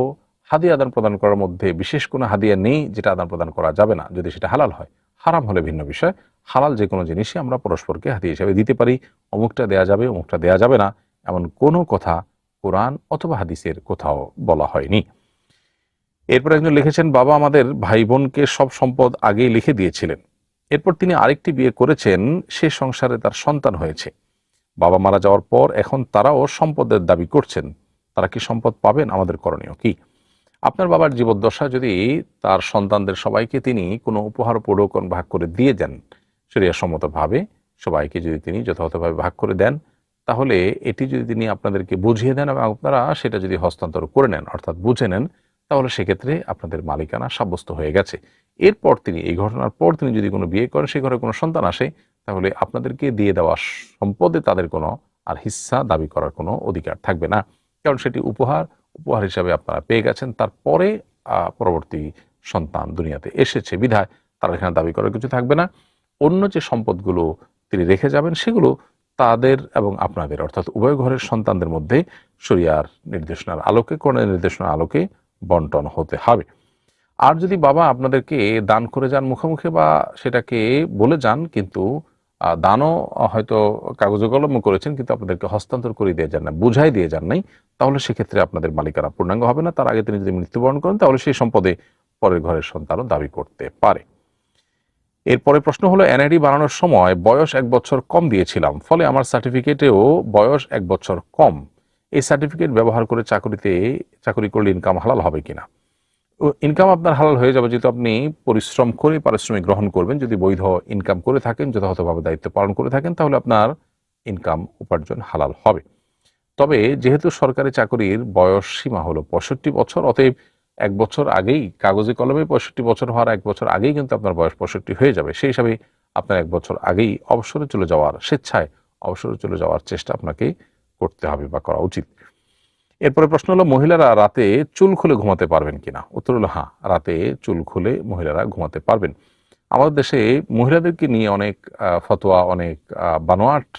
হাদিয়া আদান প্রদান করার মধ্যে বিশেষ কোনো হাদিয়া নেই যেটা আদান প্রদান করা যাবে না, যদি সেটা হালাল হয়। হারাম হলে ভিন্ন বিষয়। হালাল যে কোনো জিনিসই আমরা পরস্পরকে হাদিয়া হিসাবে দিতে পারি। অমুকটা দেয়া যাবে, অমুকটা দেয়া যাবে না, এমন কোনো কথা কোরআন অথবা হাদিসের কোথাও বলা হয়নি। এরপর একজন লিখেছেন, বাবা আমাদের ভাই বোনকে সব সম্পদ আগেই লিখে দিয়েছিলেন। এরপর তিনি আরেকটি বিয়ে করেছেন, সে সংসারে তার সন্তান হয়েছে। বাবা মারা যাওয়ার পর এখন তারাও সম্পদের দাবি করছেন। তারা কি সম্পদ পাবেন? আমাদের করণীয় কি? আপনার বাবার জীবদ্দশা যদি তার সন্তানদের সবাইকে তিনি কোনো উপহার উপঢৌকন ভাগ করে দিয়ে দেন, শরীয়তসম্মতভাবে সবাইকে যদি তিনি যথাযথভাবে ভাগ করে দেন, তাহলে এটি যদি তিনি আপনাদেরকে বুঝিয়ে দেন এবং আপনারা সেটা যদি হস্তান্তর করে নেন, অর্থাৎ বুঝে নেন, তাহলে সেক্ষেত্রে আপনাদের মালিকানা সাব্যস্ত হয়ে গেছে। এরপর তিনি, এই ঘটনার পর তিনি যদি কোনো বিয়ে করেন, সেই ঘরে কোনো সন্তান আসে, তাহলে আপনাদেরকে দিয়ে দেওয়া সম্পদে তাদের কোনো আর হিস্সা দাবি করার কোনো অধিকার থাকবে না। কারণ সেটি উপহার হিসাবে আপনারা পেয়ে গেছেন। তারপরে পরবর্তী সন্তান দুনিয়াতে এসেছে বিধায় তারা এখানে দাবি করার কিছু থাকবে না। অন্য যে সম্পদগুলো তিনি রেখে যাবেন, সেগুলো তাদের এবং আপনাদের, অর্থাৎ উভয় ঘরের সন্তানদের মধ্যে শরিয়ার নির্দেশনার আলোকে, কোরআনের নির্দেশনার আলোকে বন্টন হতে হবে। আর যদি বাবা আপনাদেরকে দান করে যান মুখে বা সেটাকে বলে যান, কিন্তু দানও হয়তো কাগজে কলমে করেছেন, কিন্তু আপনাদেরকে হস্তান্তর করে দিয়ে যান না, বুঝাই দিয়ে যান নাই, তাহলে সেক্ষেত্রে আপনাদের মালিকানা পূর্ণাঙ্গ হবে না। তার আগে তিনি যদি মৃত্যুবরণ করেন, তাহলে সেই সম্পদে পরের ঘরের সন্তানও দাবি করতে পারে। এরপরে প্রশ্ন হলো, এনআইডি বানানোর সময় বয়স 1 বছর কম দিয়েছিলাম, ফলে আমার সার্টিফিকেটেও বয়স 1 বছর কম। এই সার্টিফিকেট ব্যবহার করে চাকরি করলে ইনকাম হালাল হবে কিনা? ইনকাম আপনার হালাল হয়ে যাবে, যেহেতু আপনি পরিশ্রম করে পারিশ্রমিক গ্রহণ করবেন। যদি বৈধ ইনকাম করে থাকেন, যথাযথভাবে দায়িত্ব পালন করে থাকেন, তাহলে আপনার ইনকাম উপার্জন হালাল হবে। তবে যেহেতু সরকারি চাকরির বয়স সীমা হলো 65 বছর, অতএব 1 বছর আগেই, কাগজে কলমে 65 বছর হওয়ার 1 বছর আগেই কিন্তু আপনার বয়স 65 হয়ে যাবে। সেই হিসাবে আপনার 1 বছর আগেই অবসরে চলে যাওয়ার, স্বেচ্ছায় অবসরে চলে যাওয়ার চেষ্টা আপনাকে করতে হবে বা করা উচিত। এরপরে প্রশ্ন হলো, মহিলারা রাতে চুল খুলে ঘুমাতে পারবেন কিনা? উত্তর হলো হ্যাঁ, রাতে চুল খুলে মহিলারা ঘুমাতে পারবেন। আমাদের দেশে মহিলাদেরকে নিয়ে অনেক ফতোয়া, অনেক বানোয়াট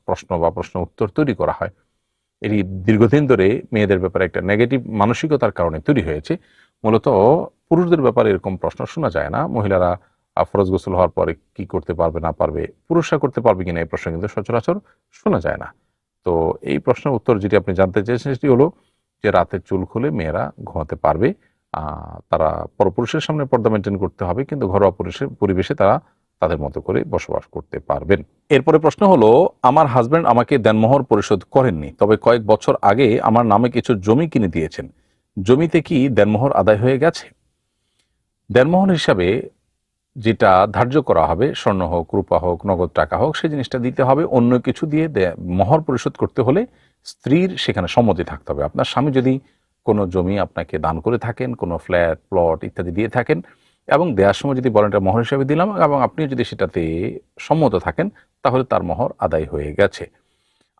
প্রশ্ন বা প্রশ্ন উত্তর তৈরি করা হয়। এটি দীর্ঘদিন ধরে মেয়েদের ব্যাপারে একটা নেগেটিভ মানসিকতার কারণে তৈরি হয়েছে। মূলত পুরুষদের ব্যাপারে এরকম প্রশ্ন শোনা যায় না। মহিলারা ফরজ গোসল হওয়ার পরে কি করতে পারবে না পারবে, পুরুষরা করতে পারবে কিনা, এই প্রশ্ন কিন্তু সচরাচর শোনা যায় না। তো এই প্রশ্নের উত্তর যেটি আপনি জানতে চেয়েছেন, সেটি হলো যে রাতে চুল খুলে মেয়েরা ঘুমাতে পারবে। তারা পরপুরুষের সামনে পর্দা মেনটেন করতে হবে, কিন্তু ঘরোয়া পরিবেশে তারা তাদের মতো করে বসবাস করতে পারবেন। এরপরে প্রশ্ন হলো, আমার হাজব্যান্ড আমাকে দেনমোহর পরিশোধ করেননি, তবে কয়েক বছর আগে আমার নামে কিছু জমি কিনে দিয়েছেন। জমিতে কি দেনমোহর আদায় হয়ে গেছে? দেনমোহর হিসাবে যেটা ধার্য করা হবে, স্বর্ণ হোক, রূপা হোক, নগদ টাকা হোক, সেই জিনিসটা দিতে হবে। অন্য কিছু দিয়ে মোহর পরিশোধ করতে হলে স্ত্রীর সেখানে সম্মতি থাকতে হবে। আপনার স্বামী যদি কোনো জমি আপনাকে দান করে থাকেন, কোনো ফ্ল্যাট, প্লট ইত্যাদি দিয়ে থাকেন, এবং দেওয়ার সময় যদি বলেন এটা মোহর হিসাবে দিলাম, এবং আপনি যদি সেটাতে সম্মত থাকেন, তাহলে তার মোহর আদায় হয়ে গেছে।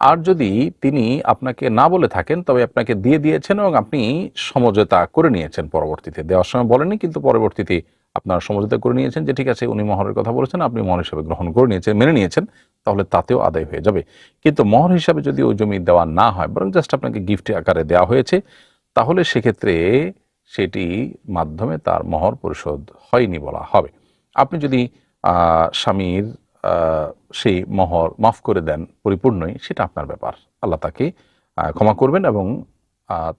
আর যদি তিনি আপনাকে না বলে থাকেন, তবে আপনাকে দিয়ে দিয়েছেন এবং আপনি সমঝোতা করে নিয়েছেন, পরবর্তীতে দেওয়ার সময় বলেননি, কিন্তু পরবর্তীতে আপনার সমঝোতা করে নিয়েছেন যে ঠিক আছে উনি মোহরের কথা বলেছেন, আপনি মোহর হিসাবে গ্রহণ করে নিয়েছেন, মেনে নিয়েছেন, তাহলে তাতেও আদায় হয়ে যাবে। কিন্তু মোহর হিসাবে যদি ওই জমি দেওয়া না হয়, বরং জাস্ট আপনাকে গিফট আকারে দেওয়া হয়েছে, তাহলে সেক্ষেত্রে সেটি মাধ্যমে তার মোহর পরিশোধ হয়নি বলা হবে। আপনি যদি স্বামীর সেই মোহর মাফ করে দেন পরিপূর্ণই, সেটা আপনার ব্যাপার। আল্লাহ তাকে ক্ষমা করবেন এবং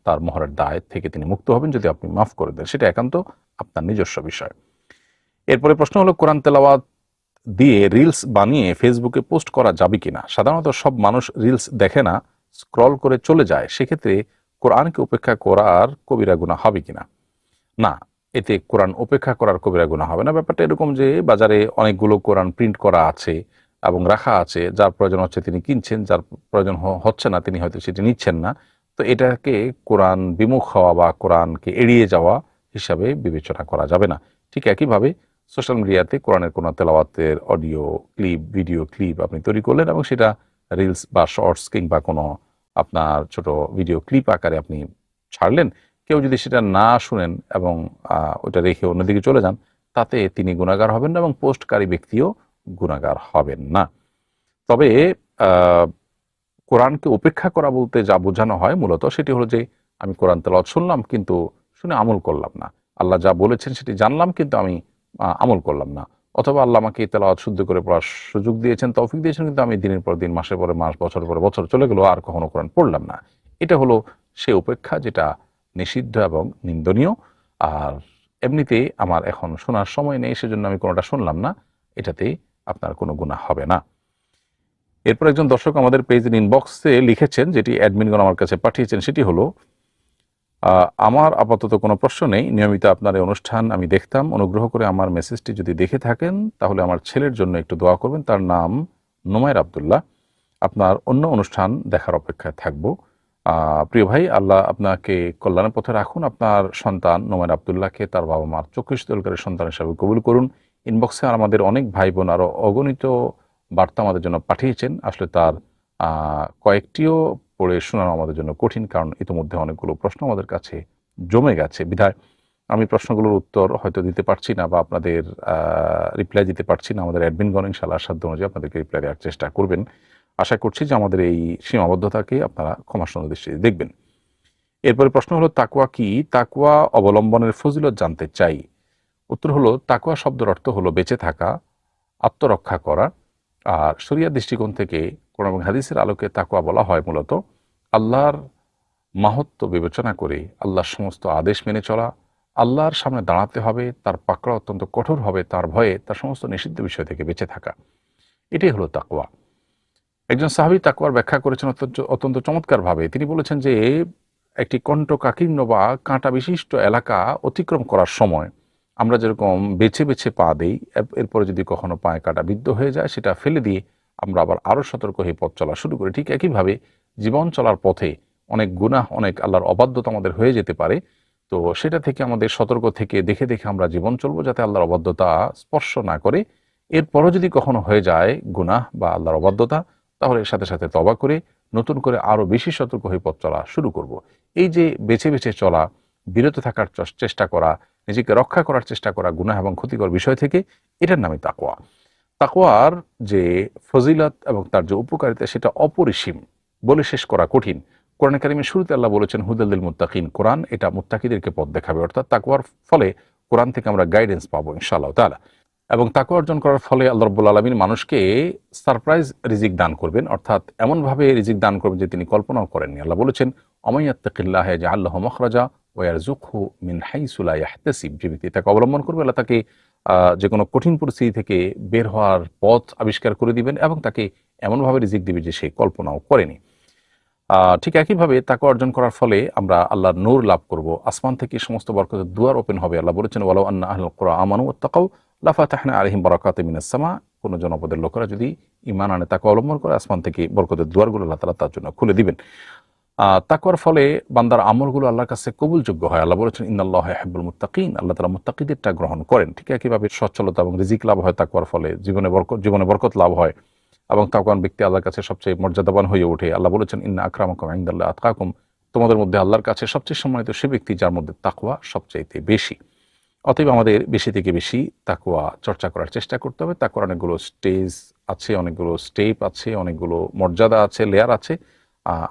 তার মোহরের দায় থেকে তিনি মুক্ত হবেন যদি আপনি মাফ করে দেন। সেটা একান্ত আপনার নিজস্ব বিষয়। এরপরে প্রশ্ন হলো, কোরআন তেলাওয়াত দিয়ে রিলস বানিয়ে ফেসবুকে পোস্ট করা যাবে কিনা? সাধারণত সব মানুষ রিলস দেখে না, স্ক্রল করে চলে যায়। সেক্ষেত্রে কোরআনকে উপেক্ষা করার কবিরা গুনাহ হবে কিনা? না, এতে কোরআন উপেক্ষা করার কবিরা গুনাহ হবে না। ব্যাপারটা এরকম যে বাজারে অনেকগুলো কোরআন প্রিন্ট করা আছে এবং রাখা আছে, যার প্রয়োজন হচ্ছে তিনি কিনছেন, যার প্রয়োজন হচ্ছে না তিনি হয়তো সেটি নিচ্ছেন না। তো এটাকে কোরআন বিমুখ হওয়া বা কোরআনকে এড়িয়ে যাওয়া হিসাবে বিবেচনা করা যাবে না। ঠিক একইভাবে সোশ্যাল মিডিয়াতে কোরআনের কোনো তেলাওয়াতের অডিও ক্লিপ, ভিডিও ক্লিপ আপনি তৈরি করলেন এবং সেটা রিলস বা শর্টস কিংবা কোনো আপনার ছোট ভিডিও ক্লিপ আকারে আপনি ছাড়লেন। কেউ যদি সেটা না শুনেন এবং ওটা রেখে অন্যদিকে চলে যান, তাতে তিনি গুনাহগার হবেন না এবং পোস্টকারী ব্যক্তিও গুনাহগার হবেন না। তবে কোরআনকে উপেক্ষা করা বলতে যা বোঝানো হয় মূলত সেটি হলো যে আমি কোরআন তেলাওয়াত শুনলাম কিন্তু শুনে আমল করলাম না। আল্লাহ যা বলেছেন সেটি জানলাম কিন্তু আমি আমল করলাম না। অথবা আল্লাহ আমাকে তেলাওয়াত শুদ্ধ করে পড়ার সুযোগ দিয়েছেন, তৌফিক দিয়েছেন, কিন্তু আমি দিনের পর দিন, মাসের পরে মাস, বছরের পরে বছর চলে গেল আর কখনো কোরআন পড়লাম না। এটা হলো সে উপেক্ষা যেটা নিষিদ্ধ এবং নিন্দনীয়। আর এমনিতে আমার এখন শোনার সময় নেই, সেজন্য আমি কোনোটা শুনলাম না, এটাতে আপনার কোনো গুনাহ হবে না। এরপর একজন দর্শক আমাদের পেজের ইনবক্সে লিখেছেন, যেটি অ্যাডমিনগণ আমার কাছে পাঠিয়েছেন, সেটি হলো আমার আপাতত কোনো প্রশ্ন নেই, নিয়মিত আপনার এই অনুষ্ঠান আমি দেখতাম। অনুগ্রহ করে আমার মেসেজটি যদি দেখে থাকেন তাহলে আমার ছেলের জন্য একটু দোয়া করবেন। তার নাম নোমায়ের আবদুল্লাহ। আপনার অন্য অনুষ্ঠান দেখার অপেক্ষায় থাকব। প্রিয় ভাই, আল্লাহ আপনাকে কল্যাণের পথে রাখুন। আপনার সন্তান নোমায়ের আবদুল্লাহকে তার বাবা মার চক্ষু শীতলকারী সন্তান হিসাবে কবুল করুন। ইনবক্সে আমাদের অনেক ভাই বোন আরও অগণিত বার্তা আমাদের জন্য পাঠিয়েছেন। আসলে তার কয়েকটিও পড়ে শোনানো আমাদের জন্য কঠিন, কারণ ইতিমধ্যে অনেকগুলো প্রশ্ন আমাদের কাছে জমে গেছে। বিধায় আমি প্রশ্নগুলোর উত্তর হয়তো দিতে পারছি না বা আপনাদের রিপ্লাই দিতে পারছি না। আমাদের অ্যাডমিনগণ ইনশাআল্লাহ সাধ্য অনুযায়ী আপনাদেরকে রিপ্লাই দেওয়ার চেষ্টা করবেন। আশা করছি যে আমাদের এই সীমাবদ্ধতাকে আপনারা ক্ষমাসুন্দর দৃষ্টিতে দেখবেন। এরপরে প্রশ্ন হলো, তাকওয়া কি? তাকওয়া অবলম্বনের ফজিলত জানতে চাই। উত্তর হলো, তাকওয়া শব্দের অর্থ হলো বেঁচে থাকা, আত্মরক্ষা করা। আর শরিয়ার দৃষ্টিকোণ থেকে কোরআন এবং হাদিসের আলোকে তাকওয়া বলা হয় মূলত আল্লাহর মাহাত্ম্য বিবেচনা করে আল্লাহর সমস্ত আদেশ মেনে চলা, আল্লাহর সামনে দাঁড়াতে হবে, তার পাকড়া অত্যন্ত কঠোর হবে, তার ভয়ে তার সমস্ত নিষিদ্ধ বিষয় থেকে বেঁচে থাকা। এটাই হলো তাকওয়া। একজন সাহাবী তাকওয়ার ব্যাখ্যা করেছেন অত্যন্ত চমৎকারভাবে। তিনি বলেছেন যে একটি কণ্টকাকীর্ণ বা কাঁটা বিশিষ্ট এলাকা অতিক্রম করার সময় আমরা যেরকম বেছে বেছে পা দিই, এরপরে যদি কখনো পায়ে কাঁটা বিদ্ধ হয়ে যায় সেটা ফেলে দিয়ে আমরা আবার আরও সতর্ক হয়ে পথ চলা শুরু করি, ঠিক একইভাবে জীবন চলার পথে অনেক গুনাহ, অনেক আল্লাহর অবাধ্যতা আমাদের হয়ে যেতে পারে। তো সেটা থেকে আমাদের সতর্ক থেকে দেখে দেখে আমরা জীবন চলবো, যাতে আল্লাহর অবাধ্যতা স্পর্শ না করে। এরপরও যদি কখনো হয়ে যায় গুনাহ বা আল্লাহর অবাধ্যতা, তাহলে এর সাথে সাথে তওবা করে নতুন করে আরও বেশি সতর্ক হয়ে পথ চলা শুরু করব। এই যে বেছে বেছে চলা, বিরত থাকার চেষ্টা করা, নিজেকে রক্ষা করার চেষ্টা করা গুনাহ এবং ক্ষতিকর বিষয় থেকে, এটার নামে তাকওয়া। তাকওয়ার যে ফজিলত এবং তার যে উপকারিতা সেটা অপরিসীম, বলে শেষ করা কঠিন। কোরআন কারীমের শুরুতে আল্লাহ বলেছেন হুদাল লিল মুত্তাকিন, কোরআন এটা মুত্তাকিদেরকে পথ দেখাবে। অর্থাৎ তাকওয়ার ফলে কোরআন থেকে আমরা গাইডেন্স পাবো ইনশাআল্লাহ তাআলা। এবং তাকওয়া অর্জন করার ফলে আল্লাহ রাব্বুল আলামিন মানুষকে সারপ্রাইজ রিজিক দান করবেন, অর্থাৎ এমনভাবে রিজিক দান করবেন যে তিনি কল্পনাও করেননি। আল্লাহ বলেছেন অমাইয়াত্তাকিল্লাহ ইয়াজআল লাহু মাখরাজা ওয়া ইয়ারযুকহু মিন হাইসু লা ইয়াহতাসিব। যে ব্যক্তি তাকে অবলম্বন করবে, আল্লাহ তাকে যে কোনো কঠিন পরিস্থিতি থেকে বের হওয়ার পথ আবিষ্কার করে দিবেন এবং তাকে এমনভাবে রিজিক দিবে যে সে কল্পনাও করেনি। ঠিক একইভাবে তাকওয়া অর্জন করার ফলে আমরা আল্লাহর নূর লাভ করব, আসমান থেকে সমস্ত বরকতের দুয়ার ওপেন হবে। আল্লাহ বলেছেন ওয়ালাউ আন্না আহলাল কুরআ আমানু ওয়াত্তাকাউ লাফাতাহনা আলাইহিম বারাকাতিম মিনাস সামা। কোন জনপদের লোকেরা যদি ঈমান আনে, তাকওয়া অবলম্বন করে, আসমান থেকে বরকতের দুয়ারগুলো আল্লাহ তাআলা তার জন্য খুলে দিবেন। তাকওয়ার ফলে বান্দার আমলগুলো আল্লাহর কাছে কবুলযোগ্য হয়। আল্লাহ বলেছেন ইন্নাল্লাহা ইউহিব্বুল মুত্তাকিন, আল্লাহ তাআলা মুত্তাকিদেরটা গ্রহণ করেন। ঠিক একইভাবে সচ্ছলতা এবং রিজিক লাভ হয় তাকওয়ার ফলে, জীবনে বরকত লাভ হয় এবং তাকওয়ান ব্যক্তি আল্লাহর কাছে সবচেয়ে মর্যাদাবান হয়ে ওঠে। আল্লাহ বলেছেন ইন্না আকরামাকুম ইনদাল্লাহি আতকাকুম, তোমাদের মধ্যে আল্লাহর কাছে সবচেয়ে সম্মানিত সে ব্যক্তি যার মধ্যে তাকওয়া সবচাইতে বেশি। অতএব আমাদের বেশি থেকে বেশি তাকওয়া চর্চা করার চেষ্টা করতে হবে। তাকওয়ার অনেকগুলো স্টেজ আছে, অনেকগুলো স্টেপ আছে, অনেকগুলো মর্যাদা আছে, লেয়ার আছে।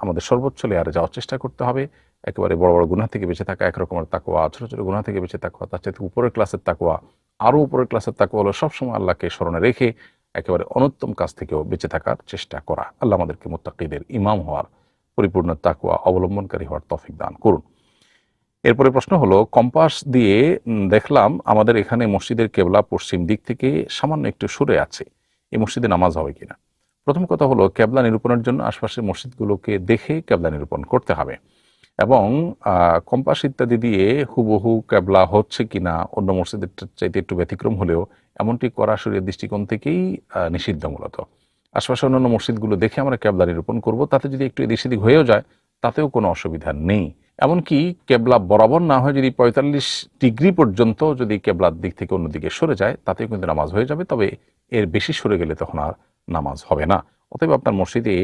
আমাদের সর্বোচ্চ লেয়ারে যাওয়ার চেষ্টা করতে হবে। একেবারে বড় বড় গুনাহ থেকে বেঁচে থাকা এক রকমের তাকওয়া, ছোট ছোট গুনাহ থেকে বেঁচে থাকা তার চাইতে উপরের ক্লাসের তাকওয়া। আরও উপরের ক্লাসের তাকওয়া হলো সবসময় আল্লাহকে স্মরণে রেখে একেবারে অনুত্তম কাজ থেকেও বেঁচে থাকার চেষ্টা করা। আল্লাহ আমাদেরকে মুত্তাকিদের ইমাম হওয়ার, পরিপূর্ণ তাকওয়া অবলম্বনকারী হওয়ার তৌফিক দান করুন। এরপরে প্রশ্ন হলো, কম্পাস দিয়ে দেখলাম আমাদের এখানে মসজিদের কেবলা পশ্চিম দিক থেকে সামান্য একটু সরে আছে, এই মসজিদে নামাজ হবে কিনা? প্রথম কথা হলো, কেবলা নিরূপণের জন্য আশপাশের মসজিদগুলোকে দেখে কেবলা নিরূপণ করতে হবে এবং কম্পাস ইত্যাদি দিয়ে হুবহু কেবলা হচ্ছে কিনা অন্য মসজিদের চাইতে একটু ব্যতিক্রম হলেও এমনটি করা শরীয়তের দৃষ্টিকোণ থেকেই নিষিদ্ধ। মূলত আশপাশে অন্যান্য মসজিদগুলো দেখে আমরা কেবলা নিরূপণ করব, তাতে যদি একটু এদিক সেদিক হয়েও যায় তাতেও কোনো অসুবিধা নেই। এমনকি কেবলা বরাবর না হয় যদি ৪৫ ডিগ্রি পর্যন্ত যদি কেবলার দিক থেকে অন্যদিকে সরে যায় তাতেও কিন্তু নামাজ হয়ে যাবে, তবে এর বেশি সরে গেলে তখন আর নামাজ হবে না। অতএব আপনার মসজিদে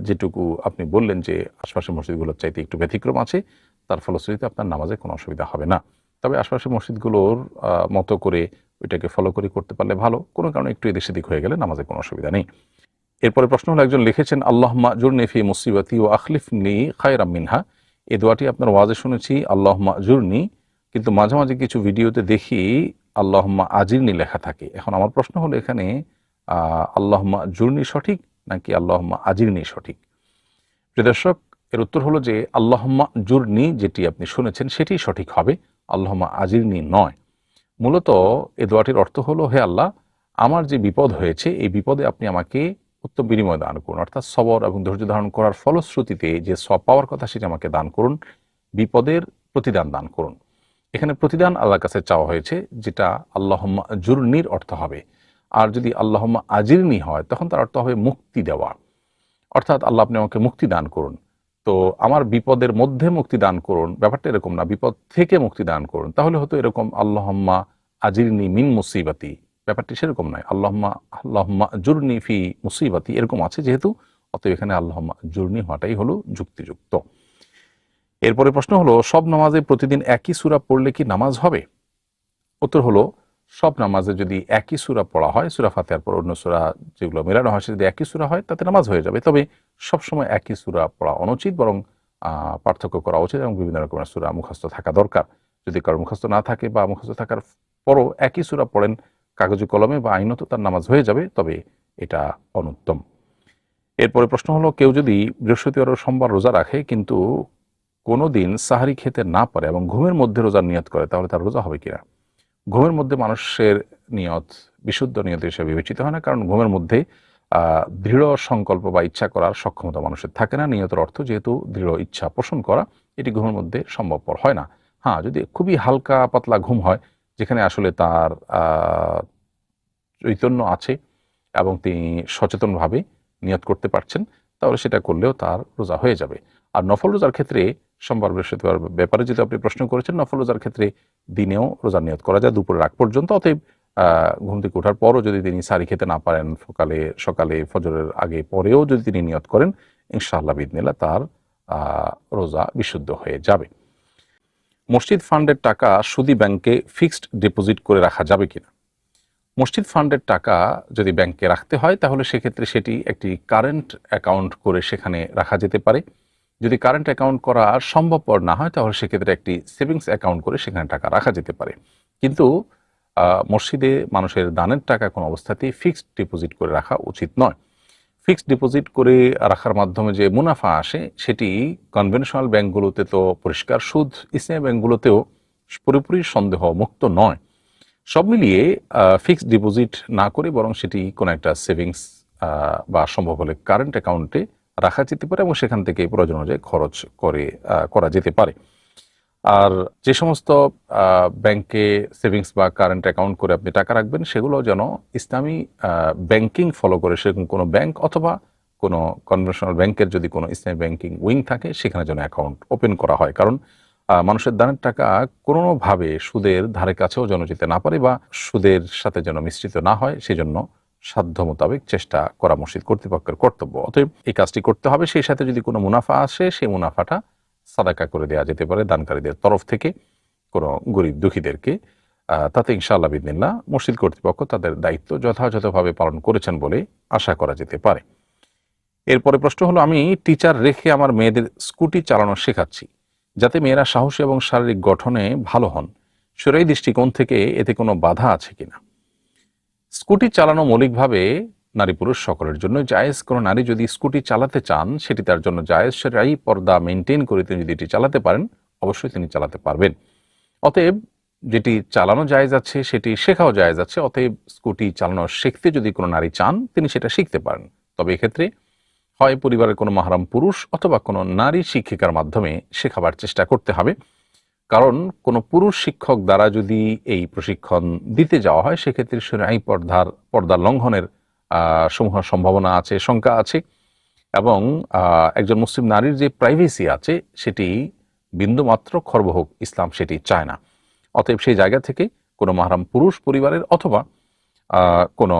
যেটুকু আপনি বললেন যে আশপাশের মসজিদগুলোর চাইতে একটু ব্যতিক্রম আছে, তার ফলশ্রুতিতে আপনার নামাজে কোনো অসুবিধা হবে না। তবে আশপাশের মসজিদগুলোর মতো করে ওইটাকে ফলো করে করতে পারলে ভালো, কোনো কারণে একটু এদিক সেদিক হয়ে গেলে নামাজে কোনো অসুবিধা নেই। এরপরে প্রশ্ন হলো, একজন লিখেছেন আল্লাহুম্মা আজুরনি ফি মুসিবাতি ওয়া আখলিফনি খায়রাম মিনহা। এই দোয়াটি আপনার ওয়াজে শুনেছি আল্লাহুম্মা আজুরনি, কিন্তু মাঝে মাঝে কিছু ভিডিওতে দেখি আল্লাহুম্মা আজিরনি লেখা থাকে। এখন আমার প্রশ্ন হলো এখানে আল্লাহুম্মা আজুরনি সঠিক নাকি আল্লাহুম্মা আজিরনি সঠিক? প্রিয় দর্শক, এর উত্তর হলো যে আল্লাহুম্মা আজুরনি যেটি আপনি শুনেছেন সেটি সঠিক হবে, আল্লাহুম্মা আজিরনি নয়। মূলত এই দোয়াটির অর্থ হলো, হে আল্লাহ, আমার যে বিপদ হয়েছে এই বিপদে আপনি আমাকে উত্তম বিনিময় দান করুন, অর্থাৎ সবর এবং ধৈর্য ধারণ করার ফলশ্রুতিতে যে সব পাওয়ার কথা সেটা আমাকে দান করুন, বিপদের প্রতিদান দান করুন। এখানে প্রতিদান আল্লাহর কাছে চাওয়া হয়েছে, যেটা আল্লাহুম্মা আজুরনির অর্থ হবে। আর যদি আল্লাহুম্মা আজিরনি হয় তখন তার অর্থ হবে মুক্তি দেওয়া, অর্থাৎ আল্লাহ আপনি আমাকে মুক্তি দান করুন। তো আমার বিপদের মধ্যে মুক্তি দান করুন ব্যাপারটা এরকম না, বিপদ থেকে মুক্তি দান করুন, তাহলে হতো এরকম আল্লাহুম্মা আজিরনি মিন মুসিবাতি, ব্যাপারটি সেরকম নয়। আল্লাহুম্মা আজুরনি ফি মুসিবাতি এরকম আছে যেহেতু, অতএব এখানে আল্লাহুম্মা আজুরনি হওয়াটাই হলো যুক্তিযুক্ত। এরপরে প্রশ্ন হলো, সব নামাজে প্রতিদিন একই সূরা পড়লে কি নামাজ হবে? উত্তর হলো, সব নামাজে যদি একই সূরা পড়া হয়, সূরা ফাতিহার পর অন্য সূরা যেগুলো মেলানো হয়, যদি একই সূরা হয় তাতে নামাজ হয়ে যাবে। তবে সবসময় একই সূরা পড়া অনুচিত, বরং পার্থক্য করা উচিত এবং বিভিন্ন রকমের সূরা মুখস্থ থাকা দরকার। যদি কারো মুখস্থ না থাকে বা মুখস্থ থাকার পরও একই সূরা পড়েন কাগজে কলমে বা আইনত, তার নামাজ হয়ে যাবে, তবে এটা অনুত্তম। এরপরে প্রশ্ন হলো, কেউ যদি বৃহস্পতিবার ও সোমবার রোজা রাখে কিন্তু কোনো দিন সাহারি খেতে না পারে এবং ঘুমের মধ্যে রোজার নিয়ত করে, তাহলে তার রোজা হবে কিনা? ঘুমের মধ্যে মানুষের নিয়ত বিশুদ্ধ নিয়ত হিসেবে বিবেচিত হয় না, কারণ ঘুমের মধ্যে দৃঢ় সংকল্প বা ইচ্ছা করার সক্ষমতা মানুষের থাকে না। নিয়তের অর্থ যেহেতু দৃঢ় ইচ্ছা পোষণ করা, এটি ঘুমের মধ্যে সম্ভবপর হয় না। হ্যাঁ, যদি খুবই হালকা পাতলা ঘুম হয়, যেখানে আসলে তার চৈতন্য আছে এবং তিনি সচেতনভাবে নিয়ত করতে পারছেন, তাহলে সেটা করলেও তার রোজা হয়ে যাবে। আর নফল রোজার ক্ষেত্রে, সোমবার বৃহস্পতিবার ব্যাপারে যেহেতু আপনি প্রশ্ন করেছেন, নফল রোজার ক্ষেত্রে দিনেও রোজার নিয়ত করা যায় দুপুরের আগ পর্যন্ত। অতএব ঘুম থেকে ওঠার পরও যদি তিনি সারি খেতে না পারেন, সকালে ফজরের আগে পরেও যদি তিনি নিয়ত করেন, ইনশাআল্লাহ বিইذনিল্লাহ তার রোজা বিশুদ্ধ হয়ে যাবে। মসজিদ ফান্ডের টাকা সুদী ব্যাংকে ফিক্সড ডিপোজিট করে রাখা যাবে কিনা? মসজিদ ফান্ডের টাকা যদি ব্যাংকে রাখতে হয় তাহলে সেক্ষেত্রে সেটি একটি কারেন্ট অ্যাকাউন্ট করে সেখানে রাখা যেতে পারে। যদি কারেন্ট অ্যাকাউন্ট করা সম্ভবপর না হয় তাহলে সেক্ষেত্রে একটি সেভিংস অ্যাকাউন্ট করে সেখানে টাকা রাখা যেতে পারে। কিন্তু মসজিদে মানুষের দানের টাকা কোনো অবস্থাতেই ফিক্সড ডিপোজিট করে রাখা উচিত নয়। ফিক্সড ডিপোজিট করে রাখার মাধ্যমে যে মুনাফা আসে সেটি কনভেনশনাল ব্যাংকগুলোতে তো পরিষ্কার সুদ, ইসলামী ব্যাংকগুলোতেও পুরোপুরি সন্দেহ মুক্ত নয়। সব মিলিয়ে ফিক্সড ডিপোজিট না করে বরং সেটি কোনো একটা সেভিংস বা সম্ভব হলে কারেন্ট অ্যাকাউন্টে রাখা যেতে পারে এবং সেখান থেকে প্রয়োজন অনুযায়ী খরচ করা যেতে পারে। আর যে সমস্ত ব্যাংকে সেভিংস বা কারেন্ট অ্যাকাউন্ট করে আপনি টাকা রাখবেন সেগুলো যেন ইসলামী ব্যাংকিং ফলো করে, সেরকম কোনো ব্যাংক অথবা কোনো কনভেনশনাল ব্যাংকের যদি কোনো ইসলামী ব্যাংকিং উইং থাকে সেখানে যেন অ্যাকাউন্ট ওপেন করা হয়। কারণ মানুষের দানের টাকা কোনোভাবে সুদের ধারে কাছেও যেন যেতে না পারে বা সুদের সাথে যেন মিশ্রিত না হয়, সেজন্য সাধ্য মোতাবেক চেষ্টা করা মসজিদ কর্তৃপক্ষের কর্তব্য। অতএব এই কাজটি করতে হবে। সেই সাথে যদি কোনো মুনাফা আসে সেই মুনাফাটা সাদাকা করে দেওয়া যেতে পারে দানকারীদের তরফ থেকে কোনো গরিব দুঃখীদেরকে। তাতে ইনশাআল্লাহ বিইذনিল্লাহ মসজিদ কর্তৃপক্ষ তাদের দায়িত্ব যথাযথভাবে পালন করেছেন বলে আশা করা যেতে পারে। এরপরে প্রশ্ন হলো, আমি টিচার রেখে আমার মেয়েদের স্কুটি চালানো শেখাচ্ছি যাতে মেয়েরা সাহসী এবং শারীরিক গঠনে ভালো হন। শরীয়ী দৃষ্টিকোণ থেকে এতে কোনো বাধা আছে কিনা? স্কুটি চালানো মৌলিকভাবে নারী পুরুষ সকলের জন্য জায়েজ। কোনো নারী যদি স্কুটি চালাতে চান সেটি তার জন্য জায়েজ। শরীয়ী পর্দা মেনটেন করে তিনি যদি এটি চালাতে পারেন অবশ্যই তিনি চালাতে পারবেন। অতএব যেটি চালানো জায়েজ আছে সেটি শেখাও জায়েজ আছে। অতএব স্কুটি চালানো শিখতে যদি কোনো নারী চান তিনি সেটা শিখতে পারেন। তবে এক্ষেত্রে হয় পরিবারের কোনো মাহরাম পুরুষ অথবা কোনো নারী শিক্ষিকার মাধ্যমে শেখাবার চেষ্টা করতে হবে। কারণ কোনো পুরুষ শিক্ষক দ্বারা যদি এই প্রশিক্ষণ দিতে যাওয়া হয় সেক্ষেত্রে শরীয়ী পর্দার লঙ্ঘনের সমূহ সম্ভাবনা আছে, শঙ্কা আছে এবং একজন মুসলিম নারীর যে প্রাইভেসি আছে সেটি বিন্দু মাত্র খর্ব হোক, ইসলাম সেটি চায় না। অতএব সেই জায়গা থেকে কোনো মাহরাম পুরুষ পরিবারের অথবা কোনো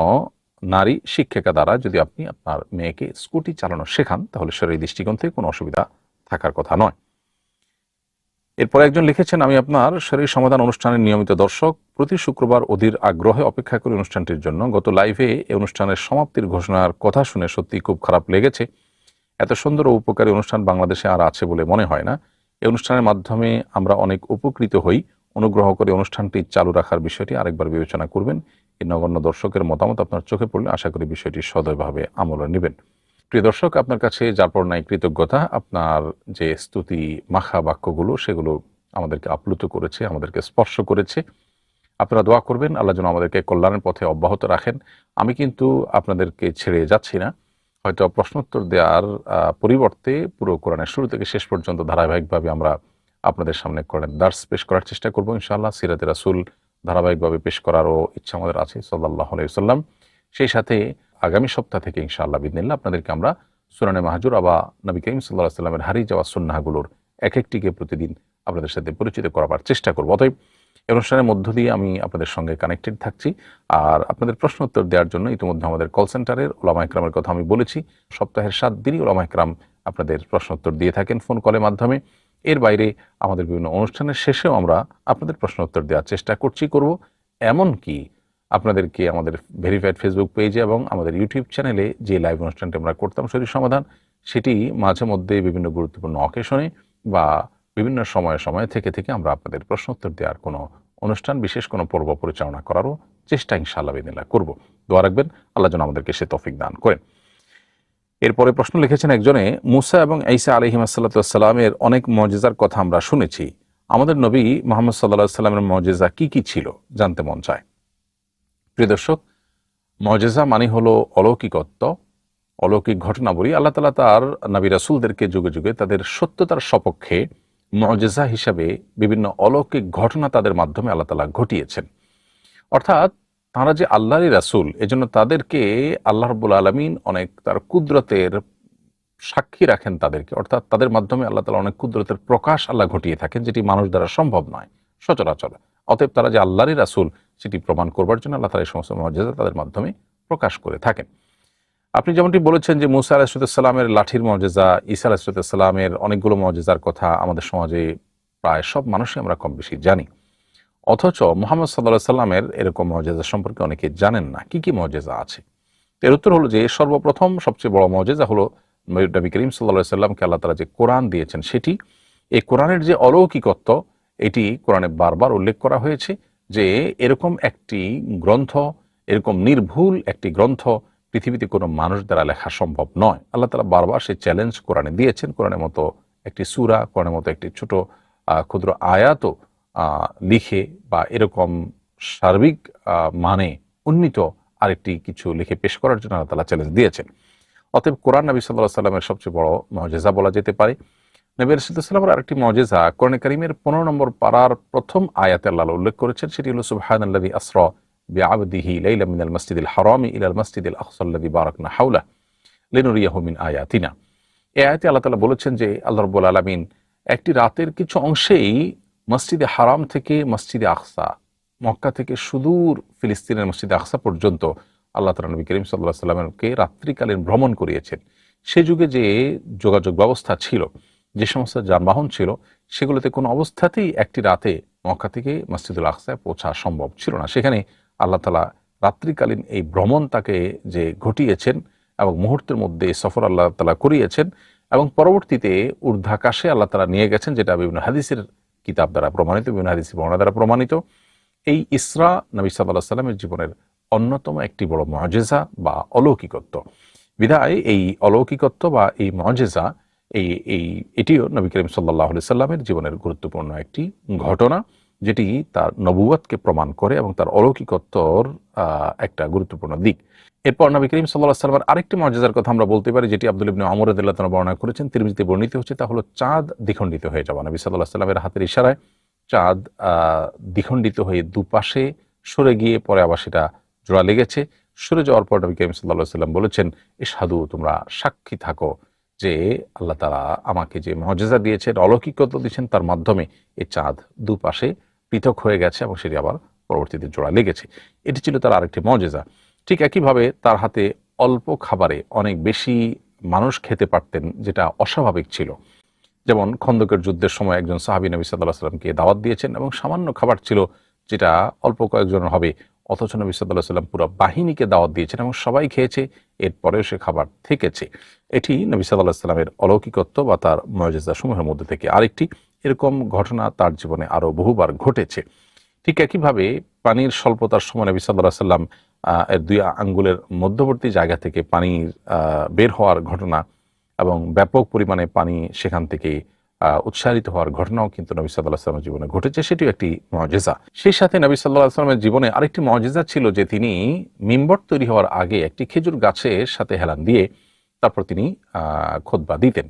নারী শিক্ষিকা দ্বারা যদি আপনি আপনার মেয়েকে স্কুটি চালানো শেখান, তাহলে শরীর দৃষ্টিকোণ থেকে কোনো অসুবিধা থাকার কথা নয়। এরপর একজন লিখেছেন, আমি আপনার শরীর সমাধান অনুষ্ঠানের নিয়মিত দর্শক, প্রতি শুক্রবার অধীর আগ্রহে অপেক্ষা করি অনুষ্ঠানটির জন্য। গত লাইভে এই অনুষ্ঠানের সমাপ্তির ঘোষণার কথা শুনে সত্যি খুব খারাপ লেগেছে। এত সুন্দর ও উপকারী অনুষ্ঠান বাংলাদেশে আর আছে বলে মনে হয় না। এই অনুষ্ঠানের মাধ্যমে আমরা অনেক উপকৃত হই। অনুগ্রহ করে অনুষ্ঠানটি চালু রাখার বিষয়টি আরেকবার বিবেচনা করবেন। এই নগণ্য দর্শকের মতামত আপনার চোখে পড়লে আশা করি বিষয়টি সদয়ভাবে আমলে নেবেন। প্রিয় দর্শক, আপনার কাছে যারপর নাই কৃতজ্ঞতা। আপনার যে স্তুতি মাখা বাক্যগুলো, সেগুলো আমাদেরকে আপ্লুত করেছে, আমাদেরকে স্পর্শ করেছে। আপনারা দোয়া করবেন আল্লাহ যেন আমাদেরকে কল্যাণের পথে অব্যাহত রাখেন। আমি কিন্তু আপনাদেরকে ছেড়ে যাচ্ছি না। হয়তো প্রশ্নোত্তর দেওয়ার পরিবর্তে পুরো কোরআনের শুরু থেকে শেষ পর্যন্ত ধারাবাহিকভাবে আমরা আপনাদের সামনে কোরআনের দার্স পেশ করার চেষ্টা করব ইনশাআল্লাহ। সিরাতে রাসূল ধারাবাহিকভাবে পেশ করারও ইচ্ছা আমাদের আছে সাল্লাল্লাহু আলাইহি ওয়াসাল্লাম। সেই সাথে আগামী সপ্তাহ থেকে ইনশাআল্লাহ বিদিনিল্লাহ আপনাদেরকে আমরা সূরা মাহজুরা বা নবী করিম সাল্লাল্লাহু আলাইহি ওয়াসাল্লামের হারিয়ে যাওয়া সুন্নাহগুলোর এক একটিকে প্রতিদিন আপনাদের সাথে পরিচিত করাবার চেষ্টা করব। অতএব এই অনুষ্ঠানের মধ্য দিয়ে আমি আপনাদের সঙ্গে কানেক্টেড থাকছি। আর আপনাদের প্রশ্ন উত্তর দেওয়ার জন্য ইতিমধ্যে আমাদের কল সেন্টারের ওলামা ইকরামের কথা আমি বলেছি। সপ্তাহের 7 দিনই ওলামা ইকরাম আপনাদের প্রশ্ন উত্তর দিয়ে থাকেন ফোন কলের মাধ্যমে। এর বাইরে আমাদের বিভিন্ন অনুষ্ঠানের শেষেও আমরা আপনাদের প্রশ্ন উত্তর দেওয়ার চেষ্টা করব। এমনকি আপনাদেরকে আমাদের ভেরিফাইড ফেসবুক পেজে এবং আমাদের ইউটিউব চ্যানেলে যে লাইভ অনুষ্ঠানটি আমরা করতাম শরীর সমাধান, সেটি মাঝে মধ্যে বিভিন্ন গুরুত্বপূর্ণ অকেশনে বা বিভিন্ন সময়ে থেকে আমরা আপনাদের প্রশ্ন উত্তর দেওয়ার কোনো অনুষ্ঠান, বিশেষ কোনো পর্ব পরিচালনা করারও চেষ্টা ইনশাআল্লাহ বিদিনিল্লাহ করব। দোয়া রাখবেন আল্লাহ যেন আমাদেরকে সে তৌফিক দান করেন। এরপরে প্রশ্ন লিখেছেন একজনে, মুসা এবং ঈসা আলাইহিসসালামের অনেক মুজিজার কথা আমরা শুনেছি, আমাদের নবী মুহাম্মদ সাল্লাল্লাহু আলাইহি ওয়াসাল্লামের মুজিজা কি কি ছিল জানতে মন চায়। প্রিয় দর্শক, মুজিজা মানে হলো অলৌকিকত্ব, অলৌকিক ঘটনাবলী। আল্লাহ তাআলা তার নবী রাসূলদেরকে যুগে যুগে তাদের সত্যতার সপক্ষে মুজিজা হিসাবে বিভিন্ন অলৌকিক ঘটনা তাদের মাধ্যমে আল্লাহ তাআলা ঘটিয়েছেন। অর্থাৎ তারা যে আল্লাহরই রাসূল, এজন্য তাদেরকে আল্লাহ রাব্বুল আলামিন অনেক তার কুদরতের সাক্ষী রাখেন তাদেরকে। অর্থাৎ তাদের মাধ্যমে আল্লাহ তাআলা অনেক কুদরতের প্রকাশ আল্লাহ ঘটিয়ে থাকেন, যেটি মানুষ দ্বারা সম্ভব নয় সচরাচর। অতএব তারা যে আল্লাহরই রাসূল সেটি প্রমাণ করবার জন্য আল্লাহ তাআলা এই সমস্ত মুজিজা তাদের মাধ্যমে প্রকাশ করে থাকেন। আপনি যেমনটি বলেছেন যে মুসা আলাইহিসসালামের লাঠির মুজিজা, ঈসা আলাইহিসসালামের অনেকগুলো মুজিজার কথা আমাদের সমাজে প্রায় সব মানুষই আমরা কম বেশি জানি। অথচ মুহাম্মদ সাল্লাল্লাহু আলাইহি সাল্লামের এরকম মুজিজা সম্পর্কে অনেকে জানেন না। কি কি মুজিজা আছে? এর উত্তর হলো যে সর্বপ্রথম সবচেয়ে বড় মুজিজা হলো নবী করিম সাল্লাল্লাহু আলাইহি সাল্লামকে আল্লাহ তাআলা যে কোরআন দিয়েছেন সেটি। এই কোরআনের যে অলৌকিকত্ব, এটি কোরআনে বারবার উল্লেখ করা হয়েছে যে এরকম একটি গ্রন্থ, এরকম নির্ভুল একটি গ্রন্থ পৃথিবীতে কোনো মানুষ দ্বারা লেখা সম্ভব নয়। আল্লাহ তাআলা বারবার সেই চ্যালেঞ্জ কোরআনে দিয়েছেন। কোরআনের মতো একটি সূরা, কোরআনের মতো একটি ছোট ক্ষুদ্র আয়াতও লিখে বা এরকম সার্বিক মানে উন্নীত আরেকটি কিছু লিখে পেশ করার জন্য আল্লাহ তাআলা চ্যালেঞ্জ দিয়েছেন। অতএব কোরআন নবী সাল্লাল্লাহু আলাইহি সাল্লামের সবচেয়ে বড় মুজিজা বলা যেতে পারে। নবী রাসূলুল্লাহ সাল্লাল্লাহু আলাইহি ওয়াসাল্লামের আরেকটি মুজিজা কোরআন কারীমের 15 নম্বর পারার প্রথম আয়াতে আল্লাহ উল্লেখ করেছেন, সেটি হলো সুবহানাল্লাযী আসরা বিআবদিহি লাইলাম মিনাল মাসজিদিল হারামি ইলাল মাসজিদিল আকসাল্লাযী বারাকনা হাওলাহু লিনুরিয়াহু মিন আয়াতিনা। এই আয়াতে আল্লাহ তাআলা বলেছেন যে আল্লাহ রাব্বুল আলামিন একটি রাতের কিছু অংশেই মসজিদে হারাম থেকে মসজিদে আকসা, মক্কা থেকে সুদূর ফিলিস্তিনের মসজিদে আকসা পর্যন্ত আল্লাহ তাআলা নবী করিম সাল্লাল্লাহু আলাইহি ওয়াসাল্লামকে রাত্রিকালীন ভ্রমণ করিয়েছেন। সে যুগে যে যোগাযোগ ব্যবস্থা ছিল, যে সমস্ত যানবাহন ছিল, সেগুলোতে কোনো অবস্থাতেই একটি রাতে মক্কা থেকে মসজিদুল আকসায় পৌঁছা সম্ভব ছিল না। সেখানে আল্লাহ তাআলা রাত্রিকালীন এই ভ্রমণ তাকে যে ঘটিয়েছেন এবং মুহূর্তের মধ্যে সফর আল্লাহ তাআলা করিয়েছেন এবং পরবর্তীতে ঊর্ধ্বাকাশে আল্লাহ তাআলা নিয়ে গেছেন, যেটা বিভিন্ন হাদিসের কিতাব দ্বারা প্রমাণিত, বিভিন্ন হাদিসের বর্ণনা দ্বারা প্রমাণিত। এই ইসরা নবী সাল্লাল্লাহু আলাইহি সাল্লামের জীবনের অন্যতম একটি বড় মুজিজা বা অলৌকিকত্ব। বিধায় এই অলৌকিকত্ব বা এই মুজিজা এটিও নবী করিম সাল্লাল্লাহু আলাইহি সাল্লামের জীবনের গুরুত্বপূর্ণ একটি ঘটনা, যেটি তার নবুয়তকে প্রমাণ করে এবং তার অলৌকিকত্বর একটা গুরুত্বপূর্ণ দিক। এরপর নবী করিম সাল্লাল্লাহু আলাইহি সাল্লামের আরেকটি মুজিজার কথা আমরা বলতে পারি, যেটি আব্দুল্লাহ ইবনে ওমর রাদিয়াল্লাহু তাআলা বর্ণনা করেছেন, তিরমিজিতে বর্ণিত হচ্ছে। তা হলো চাঁদ দ্বিখণ্ডিত হয়ে যাওয়া। নবী সাল্লাল্লাহু আলাইহি সাল্লামের হাতের ইশারায় চাঁদ দ্বিখণ্ডিত হয়ে দুপাশে সরে গিয়ে পরে আবার সেটা জোড়া লেগেছে। সরে যাওয়ার পর নবী করিম সাল্লাল্লাহু আলাইহি সাল্লাম বলেছেন, ইশহাদু, তোমরা সাক্ষী থাকো যে আল্লাহ তাআলা আমাকে যে মুজিজা দিয়েছেন, অলৌকিকতা দিয়েছেন, তার মাধ্যমে এই চাঁদ দুপাশে পৃথক হয়ে গেছে এবং সেটি আবার পরবর্তীতে জোড়া লেগেছে। এটি ছিল তার আরেকটি মুজিজা। ঠিক একইভাবে তার হাতে অল্প খাবারে অনেক বেশি মানুষ খেতে পারতেন, যেটা অস্বাভাবিক ছিল। যেমন খন্দকের যুদ্ধের সময় একজন সাহাবী নবী সাল্লাল্লাহু আলাইহি ওয়াসাল্লামকে দাওয়াত দিয়েছেন এবং সামান্য খাবার ছিল, যেটা অল্প কয়েকজনের হবে, অথচ নবী সাল্লাল্লাহু আলাইহি ওয়াসাল্লাম পুরো বাহিনীকে দাওয়াত দিয়েছেন এবং সবাই খেয়েছে, এরপরেও সে খাবার থেকেছে। এটি নবী সাল্লাল্লাহু আলাইহি ওয়াসাল্লামের অলৌকিকত্ব বা তার মুজিজা সমূহের মধ্যে থেকে আরেকটি। এরকম ঘটনা তার জীবনে আরো বহুবার ঘটেছে। ঠিক একইভাবে পানির স্বল্পতার সময় নবী সাল্লাল্লাহু আলাইহি ওয়াসাল্লাম এর দুই আঙ্গুলের মধ্যবর্তী জায়গা থেকে পানির বের হওয়ার ঘটনা এবং ব্যাপক পরিমাণে পানি সেখান থেকে উৎসারিত হওয়ার ঘটনাও কিন্তু নবী সাল্লাল্লাহু আলাইহি ওয়াসাল্লামের জীবনে ঘটেছে, সেটিও একটি মুজিজা। সেই সাথে নবী সাল্লাল্লাহু আলাইহি ওয়াসাল্লামের জীবনে আরেকটি মুজিজা ছিল যে তিনি মিম্বর তৈরি হওয়ার আগে একটি খেজুর গাছের সাথে হেলান দিয়ে তারপর তিনি খুতবা দিতেন।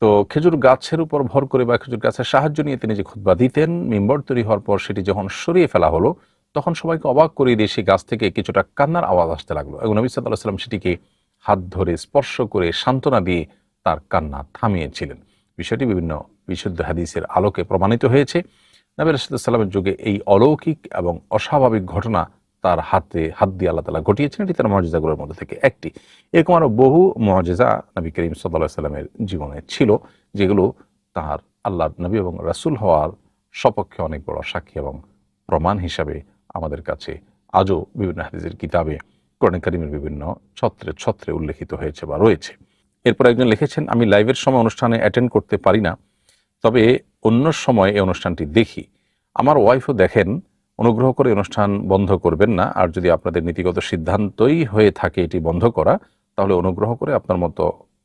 তো খেজুর গাছের উপর ভর করে বা খেজুর গাছের সাহায্য নিয়ে তিনি যে খুতবা দিতেন, মিম্বর তৈরি হওয়ার পর সেটি যখন সরিয়ে ফেলা হলো, তখন সবাইকে অবাক করে দিয়ে সেই গাছ থেকে কিছুটা কান্নার আওয়াজ আসতে লাগলো এবং নবী সাল্লাল্লাহু আলাইহি ওয়াসাল্লাম সেটিকে হাত ধরে স্পর্শ করে সান্ত্বনা দিয়ে তার কান্না থামিয়েছিলেন। বিষয়টি বিভিন্ন বিশুদ্ধ হাদিসের আলোকে প্রমাণিত হয়েছে। নবী রাসূলুল্লাহ সাল্লাল্লাহু আলাইহি ওয়াসাল্লামের যুগে এই অলৌকিক এবং অস্বাভাবিক ঘটনা তার হাত দিয়ে আল্লাহ তাআলা ঘটিয়েছেন। এটি তার মুজিজাগুলোর মধ্যে থেকে একটি। এরকম আরো বহু মুজিজা নবী করিম সাল্লাল্লাহু আলাইহি ওয়াসাল্লামের জীবনে ছিল, যেগুলো তার আল্লাহর নবী এবং রাসূল হওয়ার সপক্ষে অনেক বড় সাক্ষী এবং প্রমাণ হিসাবে আমাদের কাছে আজও বিভিন্ন হাদিসের কিতাবে, কোরআন কারীমের বিভিন্ন ছত্রে ছত্রে উল্লেখিত হয়েছে বা রয়েছে। এরপর একজন লিখেছেন, আমি লাইভের সময় অনুষ্ঠানে অ্যাটেন্ড করতে পারি না, তবে অন্য সময় এই অনুষ্ঠানটি দেখি। আমার ওয়াইফও দেখেন। অনুগ্রহ করে অনুষ্ঠান বন্ধ করবেন না। আর যদি আপনাদের নীতিগত সিদ্ধান্তই হয়ে থাকে এটি বন্ধ করা, তাহলে অনুগ্রহ করে আপনার মতো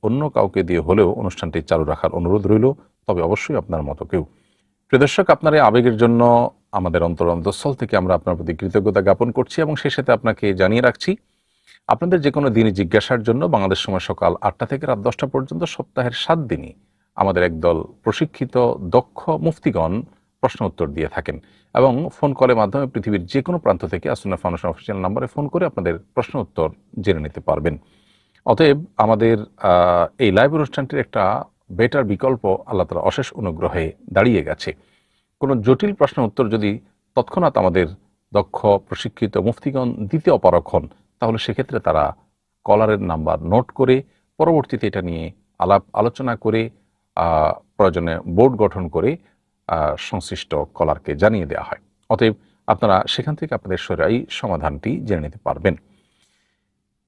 অন্য কাউকে দিয়ে হলেও অনুষ্ঠানটি চালু রাখার অনুরোধ রইল, তবে অবশ্যই আপনার মতো কেউ। প্রিয় দর্শক, আপনার এই আবেগের জন্য আমাদের অন্তরস্থল থেকে আমরা আপনার প্রতি কৃতজ্ঞতা জ্ঞাপন করছি এবং সেই সাথে আপনাকে জানিয়ে রাখছি, আপনাদের যে কোনো দিনই জিজ্ঞাসার জন্য বাংলাদেশ সময় সকাল 8টা থেকে রাত 10টা পর্যন্ত সপ্তাহের 7 দিনই আমাদের একদল প্রশিক্ষিত দক্ষ মুফতিগণ প্রশ্ন উত্তর দিয়ে থাকেন এবং ফোন কলের মাধ্যমে পৃথিবীর যে কোনো প্রান্ত থেকে আসুন্নাহ ফাউন্ডেশন অফিসিয়াল নম্বরে ফোন করে আপনাদের প্রশ্ন উত্তর জেনে নিতে পারবেন। অতএব আমাদের এই লাইভ অনুষ্ঠানটির একটা বেটার বিকল্প আল্লাহ তাআলার অশেষ অনুগ্রহে দাঁড়িয়ে গেছে। কোনো জটিল প্রশ্নের উত্তর যদি তৎক্ষণাৎ আমাদের দক্ষ প্রশিক্ষিত মুফতিগণ দিতে অপারগ হন, তাহলে সেক্ষেত্রে তারা কলারের নাম্বার নোট করে পরবর্তীতে এটা নিয়ে আলোচনা করে প্রয়োজনে বোর্ড গঠন করে সংশ্লিষ্ট কলারকে জানিয়ে দেওয়া হয়। অতএব আপনারা সেখান থেকে আপনাদের সরাই সমাধানটি জেনে নিতে পারবেন।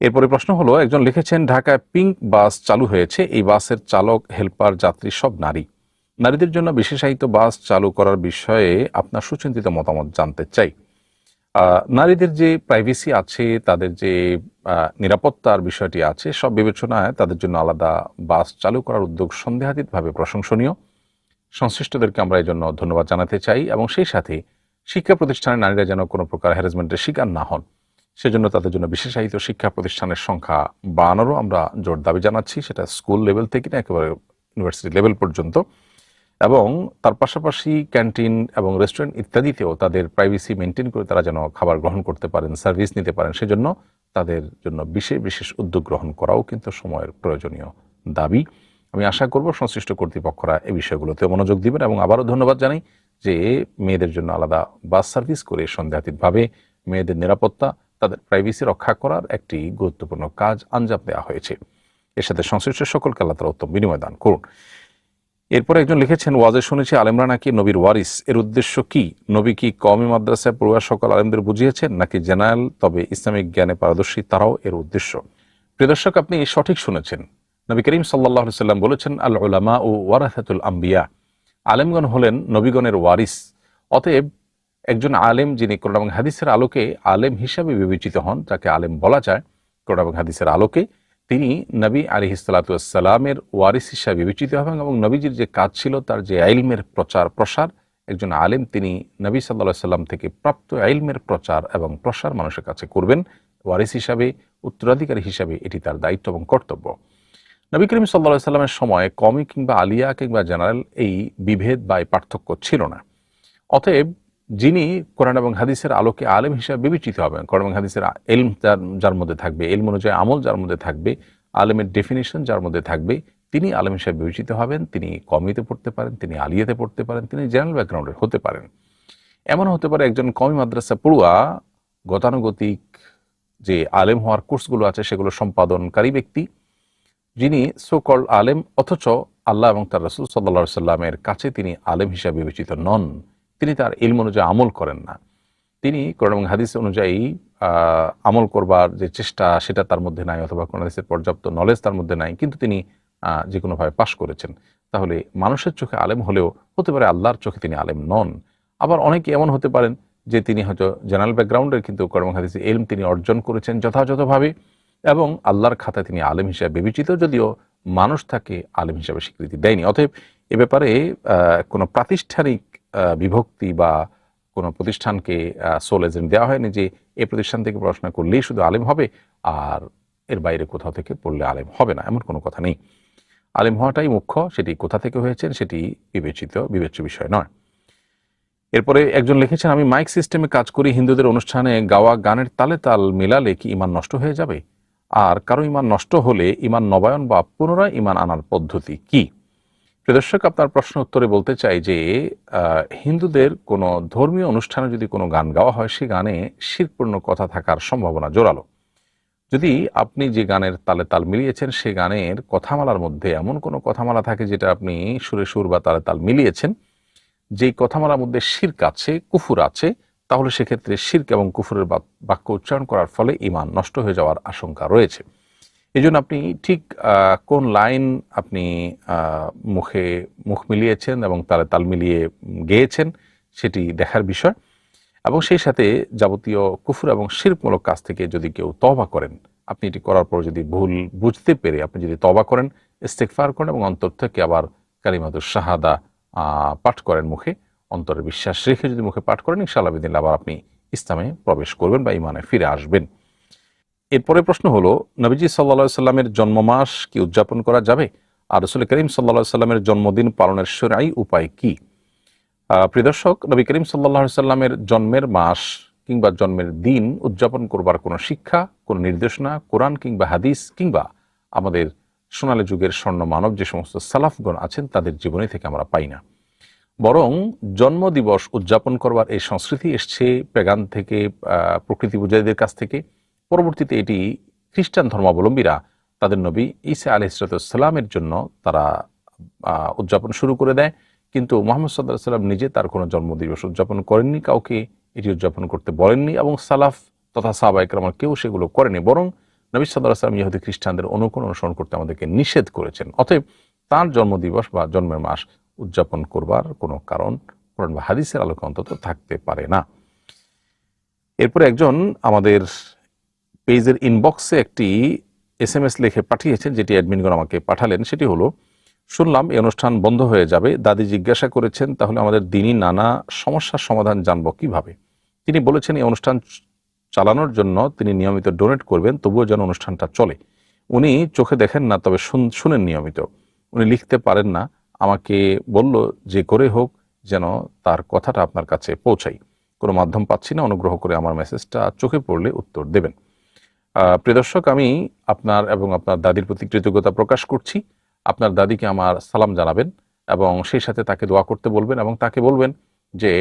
এরপরে প্রশ্ন হলো, একজন লিখেছেন, ঢাকায় পিঙ্ক বাস চালু হয়েছে, এই বাসের চালক, হেল্পার, যাত্রী সব নারী। নারীদের জন্য বিশেষায়িত বাস চালু করার বিষয়ে আপনার সুচিন্তিত মতামত জানতে চাই। নারীদের যে প্রাইভেসি আছে, তাদের যে নিরাপত্তার বিষয়টি আছে, সব বিবেচনায় তাদের জন্য আলাদা বাস চালু করার উদ্যোগ সন্দেহাতীতভাবে প্রশংসনীয়। সংশ্লিষ্টদেরকে আমরা এই জন্য ধন্যবাদ জানাতে চাই এবং সেই সাথে শিক্ষা প্রতিষ্ঠানে নারীরা যেন কোনো প্রকার হ্যারাসমেন্টের শিকার না হন, সেজন্য তাদের জন্য বিশেষায়িত শিক্ষা প্রতিষ্ঠানের সংখ্যা বাড়ানোরও আমরা জোর দাবি জানাচ্ছি, সেটা স্কুল লেভেল থেকে না একেবারে ইউনিভার্সিটি লেভেল পর্যন্ত। এবং তার পাশাপাশি ক্যান্টিন এবং রেস্টুরেন্ট ইত্যাদিতেও তাদের প্রাইভেসি মেনটেন করে তারা যেন খাবার গ্রহণ করতে পারেন, সার্ভিস নিতে পারেন, সেজন্য তাদের জন্য বিশেষ বিশেষ উদ্যোগ গ্রহণ করাও কিন্তু সময়ের প্রয়োজনীয় দাবি। আমি আশা করব সংশ্লিষ্ট কর্তৃপক্ষরা এই বিষয়গুলোতে মনোযোগ দিবেন এবং আবারও ধন্যবাদ জানাই যে মেয়েদের জন্য আলাদা বাস সার্ভিস করে সন্দেহাতীতভাবে মেয়েদের নিরাপত্তা, তাদের প্রাইভেসি রক্ষা করার একটি গুরুত্বপূর্ণ কাজ আঞ্জাম দেওয়া হয়েছে। এর সাথে সংশ্লিষ্ট সকলকে আল্লাহ তাআলা উত্তম বিনিময় দান করুন। এরপরে একজন লিখেছেন, ওয়াজে শুনেছি আলেমরা নাকি নবীর ওয়ারিস, এর উদ্দেশ্য কি? নবী কি কওমি মাদ্রাসায় পড়ুয়া সকল আলেমদের বুঝিয়েছেন নাকি জেনারেল তবে ইসলামিক জ্ঞানে পারদর্শী তারাও এর উদ্দেশ্য? প্রিয় দর্শক, আপনি সঠিক শুনেছেন। নবী করিম সাল্লাল্লাহু আলাইহি ওয়াসাল্লাম বলেছেন, আল উলামা ও ওয়ারাসাতুল আম্বিয়া, আলেমগণ হলেন নবীগণের ওয়ারিস। অতএব একজন আলেম যিনি কোরআন এবং হাদিসের আলোকে আলেম হিসাবে বিবেচিত হন, যাকে আলেম বলা যায় কোরআন এবং হাদিসের আলোকে, তিনি নবী আলাইহিস সালাতু ওয়াস সালামের ওয়ারিস হিসাবে বিবেচিত হবেন এবং নবীজির যে কাজ ছিল তার যে ইলমের প্রচার প্রসার, একজন আলেম তিনি নবী সাল্লাল্লাহু আলাইহি সাল্লাম থেকে প্রাপ্ত ইলমের প্রচার এবং প্রসার মানুষের কাছে করবেন। ওয়ারিস হিসাবে, উত্তরাধিকারী হিসাবে এটি তার দায়িত্ব এবং কর্তব্য। নবী করিম সাল্লাল্লাহু আলাইহি সাল্লামের সময় কওমি কিংবা আলিয়া কিংবা জেনারেল এই বিভেদ বা এই পার্থক্য ছিল না। অতএব যিনি কোরআন এবং হাদিসের আলোকে আলেম হিসাবে বিবেচিত হবেন, কোরআন এবং হাদিসের ইলম যার মধ্যে থাকবে, ইলম অনুযায়ী আমল যার মধ্যে থাকবে, আলেমের ডেফিনিশন যার মধ্যে থাকবে, তিনি আলেম হিসেবে বিবেচিত হবেন। তিনি কওমিতে পড়তে পারেন, তিনি আলিয়াতে পড়তে পারেন, তিনি জেনারেল ব্যাকগ্রাউন্ডের হতে পারেন। এমন হতে পারে একজন কওমি মাদ্রাসা পড়ুয়া গতানুগতিক যে আলেম হওয়ার কোর্সগুলো আছে সেগুলো সম্পাদনকারী ব্যক্তি, যিনি সোকল আলেম অথচ আল্লাহ এবং তার রাসূল সাল্লাল্লাহু আলাইহি সাল্লামের কাছে তিনি আলেম হিসেবে বিবেচিত নন। তিনি তার ইলম অনুযায়ী আমল করেন না। তিনি কোরআন এবং হাদিস অনুযায়ী আমল করবার যে চেষ্টা সেটা তার মধ্যে নাই, অথবা কোরআন হাদিসের পর্যাপ্ত নলেজ তার মধ্যে নাই, কিন্তু তিনি যে কোনোভাবে পাশ করেছেন। তাহলে মানুষের চোখে আলেম হলেও হতে পারে আল্লাহর চোখে তিনি আলেম নন। আবার অনেকে এমন হতে পারেন যে তিনি হয়তো জেনারেল ব্যাকগ্রাউন্ডের, কিন্তু কোরআন এবং হাদিসের ইলম তিনি অর্জন করেছেন যথাযথভাবে এবং আল্লাহর খাতায় তিনি আলেম হিসেবে বিবেচিত, যদিও মানুষ তাকে আলেম হিসেবে স্বীকৃতি দেয়নি। অতএব এ ব্যাপারে কোনো প্রাতিষ্ঠানিক বিভক্তি বা কোনো প্রতিষ্ঠানকে সোল এজেন্ট দেওয়া হয়নি যে এই প্রতিষ্ঠান থেকে পড়াশোনা করলেই শুধু আলেম হবে আর এর বাইরে কোথাও থেকে পড়লে আলেম হবে না, এমন কোনো কথা নেই। আলেম হওয়াটাই মুখ্য, সেটি কোথা থেকে হয়েছেন সেটি বিবেচ্য বিষয় নয়। এরপরে একজন লিখেছেন, আমি মাইক সিস্টেমে কাজ করি, হিন্দুদের অনুষ্ঠানে গাওয়া গানের তালে তাল মেলালে কি ঈমান নষ্ট হয়ে যাবে? আর কারো ঈমান নষ্ট হলে ঈমান নবায়ন বা পুনরায় ঈমান আনার পদ্ধতি কি? প্রিয় দর্শক, আপনার প্রশ্ন উত্তরে বলতে চাই যে হিন্দুদের কোনো ধর্মীয় অনুষ্ঠানে যদি কোনো গান গাওয়া হয়, সে গানে শিরকপূর্ণ কথা থাকার সম্ভাবনা জোরালো। যদি আপনি যে গানের তালে তাল মিলিয়েছেন সে গানের কথামালার মধ্যে এমন কোনো কথামালা থাকে যেটা আপনি সুরে সুর বা তালে তাল মিলিয়েছেন, যেই কথামালার মধ্যে শিরক আছে, কুফুর আছে, তাহলে সেক্ষেত্রে শিরক এবং কুফুরের বাক্য উচ্চারণ করার ফলে ঈমান নষ্ট হয়ে যাওয়ার আশঙ্কা রয়েছে। এই জন্য আপনি ঠিক কোন লাইন আপনি মুখ মিলিয়েছেন এবং তালে তাল মিলিয়ে গেয়েছেন সেটি দেখার বিষয়। এবং সেই সাথে যাবতীয় কুফর এবং শিরকমূলক কাজ থেকে যদি কেউ তওবা করেন, আপনি এটি করার পর যদি ভুল বুঝতে পেরে আপনি যদি তওবা করেন, ইস্তেগফার করেন এবং অন্তর থেকে আবার কালিমাতুশ শাহাদা পাঠ করেন, মুখে অন্তরের বিশ্বাস রেখে যদি মুখে পাঠ করেন, ইনশাআল্লাহ বিদিনিল্লাহ আবার আপনি ইসলামে প্রবেশ করবেন বা ঈমানে ফিরে আসবেন। এরপরে প্রশ্ন হলো, নবীজি সাল্লাল্লাহু আলাইহি সাল্লামের জন্মমাস কি উদযাপন করা যাবে? আর রাসূল করিম সাল্লাল্লাহু আলাইহি সাল্লামের জন্মদিন পালনের শরঈ উপায় কি? প্রিয় দর্শক, নবী করিম সাল্লাল্লাহু আলাইহি সাল্লামের জন্মের মাস কিংবা জন্মের দিন উদযাপন করবার কোনো শিক্ষা, কোনো নির্দেশনা কোরআন কিংবা হাদিস কিংবা আমাদের সোনালী যুগের স্বর্ণ মানব যে সমস্ত সালাফগণ আছেন তাদের জীবনী থেকে আমরা পাই না। বরং জন্মদিবস উদযাপন করবার এই সংস্কৃতি এসছে পেগান থেকে, প্রকৃতি পূজারীদের কাছ থেকে। পরবর্তীতে এটি খ্রিস্টান ধর্মাবলম্বীরা তাদের নবী ঈসা আলাইহিস সালামের জন্য তারা উদযাপন শুরু করে দেয়। কিন্তু মুহাম্মদ সাল্লাল্লাহু আলাইহি সাল্লাম নিজে তার কোনো জন্মদিবস উদযাপন করেননি, কাউকে এটি উদযাপন করতে বলেননি এবং সালাফ তথা সাহাবায়ে কেরামের কেউ সেগুলো করেনি। বরং নবী সাল্লাল্লাহু আলাইহি সাল্লাম ইহুদি খ্রিস্টানদের অনুসরণ করতে আমাদেরকে নিষেধ করেছেন। অতএব তার জন্মদিবস বা জন্মের মাস উদযাপন করবার কোনো কারণ কোরআন বা হাদিসের আলোকে অন্তত থাকতে পারে না। এরপরে একজন আমাদের পেজের ইনবক্সে একটি SMS লিখে পাঠিয়েছেন, যেটি অ্যাডমিনগণ আমাকে পাঠালেন। সেটি হলো, শুনলাম এই অনুষ্ঠান বন্ধ হয়ে যাবে। দাদি জিজ্ঞাসা করেছেন, তাহলে আমাদের দিনই নানা সমস্যার সমাধান জানব কিভাবে? তিনি বলেছেন এই অনুষ্ঠান চালানোর জন্য তিনি নিয়মিত ডোনেট করবেন, তবুও যেন অনুষ্ঠানটা চলে। উনি চোখে দেখেন না, তবে শুনেন নিয়মিত। উনি লিখতে পারেন না, আমাকে বলল যে করে হোক যেন তার কথাটা আপনার কাছে পৌঁছাই। কোনো মাধ্যম পাচ্ছি না, অনুগ্রহ করে আমার মেসেজটা চোখে পড়লে উত্তর দেবেন। প্রিয় দর্শক, আমি আপনার এবং আপনার দাদির প্রতি কৃতজ্ঞতা প্রকাশ করছি। আপনার দাদিকে আমার সালাম জানাবেন এবং সেই সাথে তাকে দোয়া করতে বলবেন এবং তাকে বলবেন যে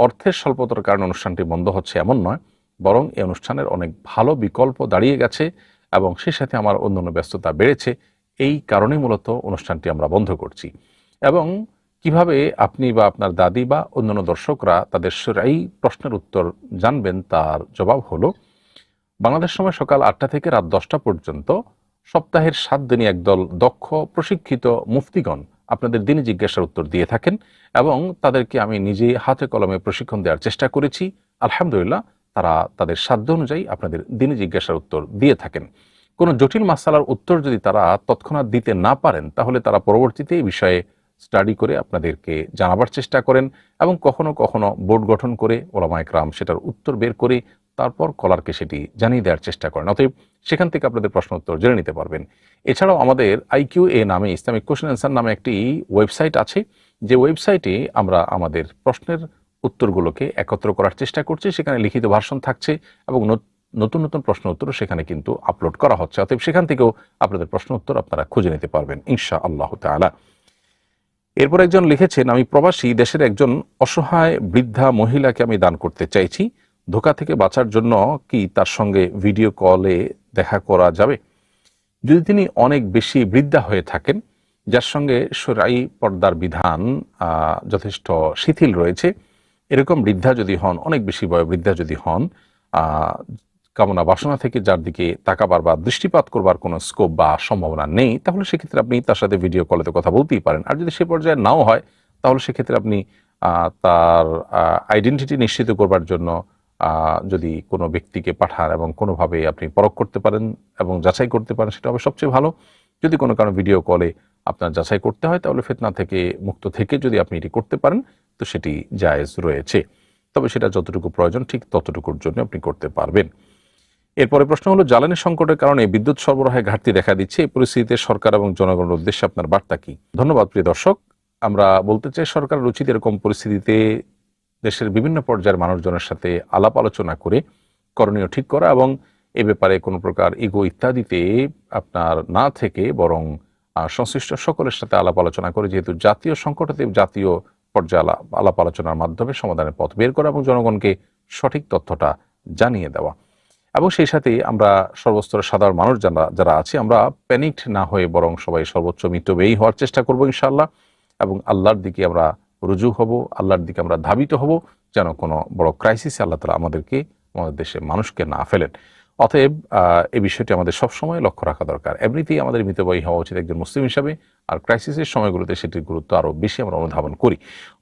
অর্থের স্বল্পতার কারণে অনুষ্ঠানটি বন্ধ হচ্ছে এমন নয়, বরং এই অনুষ্ঠানের অনেক ভালো বিকল্প দাঁড়িয়ে গেছে এবং সেই সাথে আমার অন্যান্য ব্যস্ততা বেড়েছে, এই কারণেই মূলত অনুষ্ঠানটি আমরা বন্ধ করছি। এবং কিভাবে আপনি বা আপনার দাদি বা অন্যান্য দর্শকরা তাদের শরঈ প্রশ্নের উত্তর জানবেন, তার জবাব হলো, বাংলাদেশ সময় সকাল 8টা থেকে রাত 10টা পর্যন্ত সপ্তাহের 7 দিনই একদল দক্ষ প্রশিক্ষিত মুফতিগণ আপনাদের দিনী জিজ্ঞাসার উত্তর দিয়ে থাকেন এবং তাদেরকে আমি নিজে হাতে কলমে প্রশিক্ষণ দেওয়ার চেষ্টা করেছি। আলহামদুলিল্লাহ, তারা তাদের সাধ্য অনুযায়ী আপনাদের দিনী জিজ্ঞাসার উত্তর দিয়ে থাকেন। কোনো জটিল মাসালার উত্তর যদি তারা তৎক্ষণাৎ দিতে না পারেন, তাহলে তারা পরবর্তীতে এই বিষয়ে স্টাডি করে আপনাদেরকে জানাবার চেষ্টা করেন এবং কখনো কখনো বোর্ড গঠন করে ওলামায়ে কেরাম সেটার উত্তর বের করে তারপর কলারকে সেটি জানিয়ে দেওয়ার চেষ্টা করেন। অতএব সেখান থেকে আপনাদের প্রশ্ন উত্তর জেনে নিতে পারবেন। এছাড়াও আমাদের IQA নামে, ইসলামিক কোশ্চেন অ্যান্সার নামে একটি ওয়েবসাইট আছে, যে ওয়েবসাইটে আমরা আমাদের প্রশ্নের উত্তরগুলোকে একত্র করার চেষ্টা করছি। সেখানে লিখিত ভার্সন থাকছে এবং নতুন নতুন প্রশ্ন উত্তর সেখানে কিন্তু আপলোড করা হচ্ছে, অতএব সেখান থেকেও আপনাদের প্রশ্ন উত্তর আপনারা খুঁজে নিতে পারবেন ইনশাআল্লাহ তাআলা। এরপর একজন লিখেছেন, আমি প্রবাসী, দেশের একজন অসহায় বৃদ্ধা মহিলাকে আমি দান করতে চাইছি, ধোঁকা থেকে বাঁচার জন্য কি তার সঙ্গে ভিডিও কলে দেখা করা যাবে? যদি তিনি অনেক বেশি বৃদ্ধা হয়ে থাকেন, যার সঙ্গে শরঈ পর্দার বিধান যথেষ্ট শিথিল রয়েছে, এরকম বৃদ্ধা যদি হন, অনেক বেশি বয়োবৃদ্ধা যদি হন, কামনা বাসনা থেকে যার দিকে তাকাবার বা দৃষ্টিপাত করবার কোনো স্কোপ বা সম্ভাবনা নেই, তাহলে সেক্ষেত্রে আপনি তার সাথে ভিডিও কলেতে কথা বলতেই পারেন। আর যদি সে পর্যায়ে নাও হয়, তাহলে সেক্ষেত্রে আপনি তার আইডেন্টিটি নিশ্চিত করবার জন্য যদি কোনো ব্যক্তিকে পাঠান এবং কোনোভাবে আপনি পরখ করতে পারেন এবং যাচাই করতে পারেন, সেটা হবে সবচেয়ে ভালো। যদি কোনো কারণে ভিডিও কলে আপনার যাচাই করতে হয়, তাহলে ফিতনা থেকে মুক্ত থেকে যদি আপনি এটি করতে পারেন, তো সেটি জায়েজ রয়েছে। তবে সেটা যতটুকু প্রয়োজন ঠিক ততটুকুর জন্য আপনি করতে পারবেন। এরপরে প্রশ্ন হলো, জ্বালানি সংকটের কারণে বিদ্যুৎ সরবরাহে ঘাটতি দেখা দিচ্ছে, এই পরিস্থিতিতে সরকার এবং জনগণের উদ্দেশ্যে আপনার বার্তা কি? ধন্যবাদ প্রিয় দর্শক। আমরা বলতে চাই, সরকারের উচিত এরকম পরিস্থিতিতে দেশের বিভিন্ন পর্যায়ের মানুষজনের সাথে আলাপ আলোচনা করে করণীয় ঠিক করা এবং এ ব্যাপারে কোনো প্রকার ইগো ইত্যাদিতে আপনার না থেকে বরং সংশ্লিষ্ট সকলের সাথে আলাপ আলোচনা করে, যেহেতু জাতীয় সংকটে জাতীয় পর্যায়ে আলাপ আলোচনার মাধ্যমে সমাধানের পথ বের করা এবং জনগণকে সঠিক তথ্যটা জানিয়ে দেওয়া। এবং সেই সাথে আমরা সর্বস্তরের সাধারণ মানুষ যারা আছে, আমরা প্যানিকড না হয়ে বরং সবাই সর্বোচ্চ মিতব্যয়ী হওয়ার চেষ্টা করবো ইনশাআল্লাহ, এবং আল্লাহর দিকে আমরা রুজু হব, আল্লাহর দিকে আমরা ধাবিত হব, যেন কোনো বড় ক্রাইসিসে আল্লাহ তাআলা আমাদেরকে, আমাদের দেশের মানুষকে না ফেলেন। অতএব এই বিষয়টি আমাদের সবসময় লক্ষ্য রাখা দরকার। এমনিতেই আমাদের মিতব্যয়ী হওয়া উচিত একজন মুসলিম হিসাবে, আর ক্রাইসিসের সময়গুলোতে সেটির গুরুত্ব আরও বেশি আমরা অনুধাবন করি।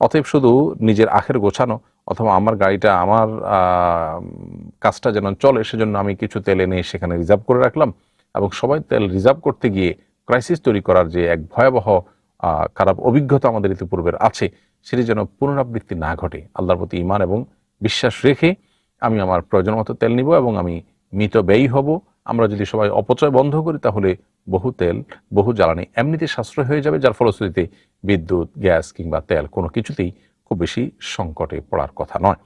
অতএব শুধু নিজের আখের গোছানো অথবা আমার গাড়িটা, আমার কাজটা যেন চলে, সেজন্য আমি কিছু তেল এনে সেখানে রিজার্ভ করে রাখলাম, এবং সবাই তেল রিজার্ভ করতে গিয়ে ক্রাইসিস তৈরি করার যে এক ভয়াবহ খারাপ অভিজ্ঞতা আমাদের ইতিপূর্বের আছে, সেটি যেন পুনরাবৃত্তি না ঘটে। আল্লাহর প্রতি ঈমান এবং বিশ্বাস রেখে আমি আমার প্রয়োজন মতো তেল নিব এবং আমি মিতব্যয়ী হব। আমরা যদি সবাই অপচয় বন্ধ করি, তাহলে বহু তেল, বহু জ্বালানি এমনিতে সাশ্রয় হয়ে যাবে, যার ফলশ্রুতিতে বিদ্যুৎ, গ্যাস কিংবা তেল কোনো কিছুতেই খুব বেশি সংকটে পড়ার কথা নয়।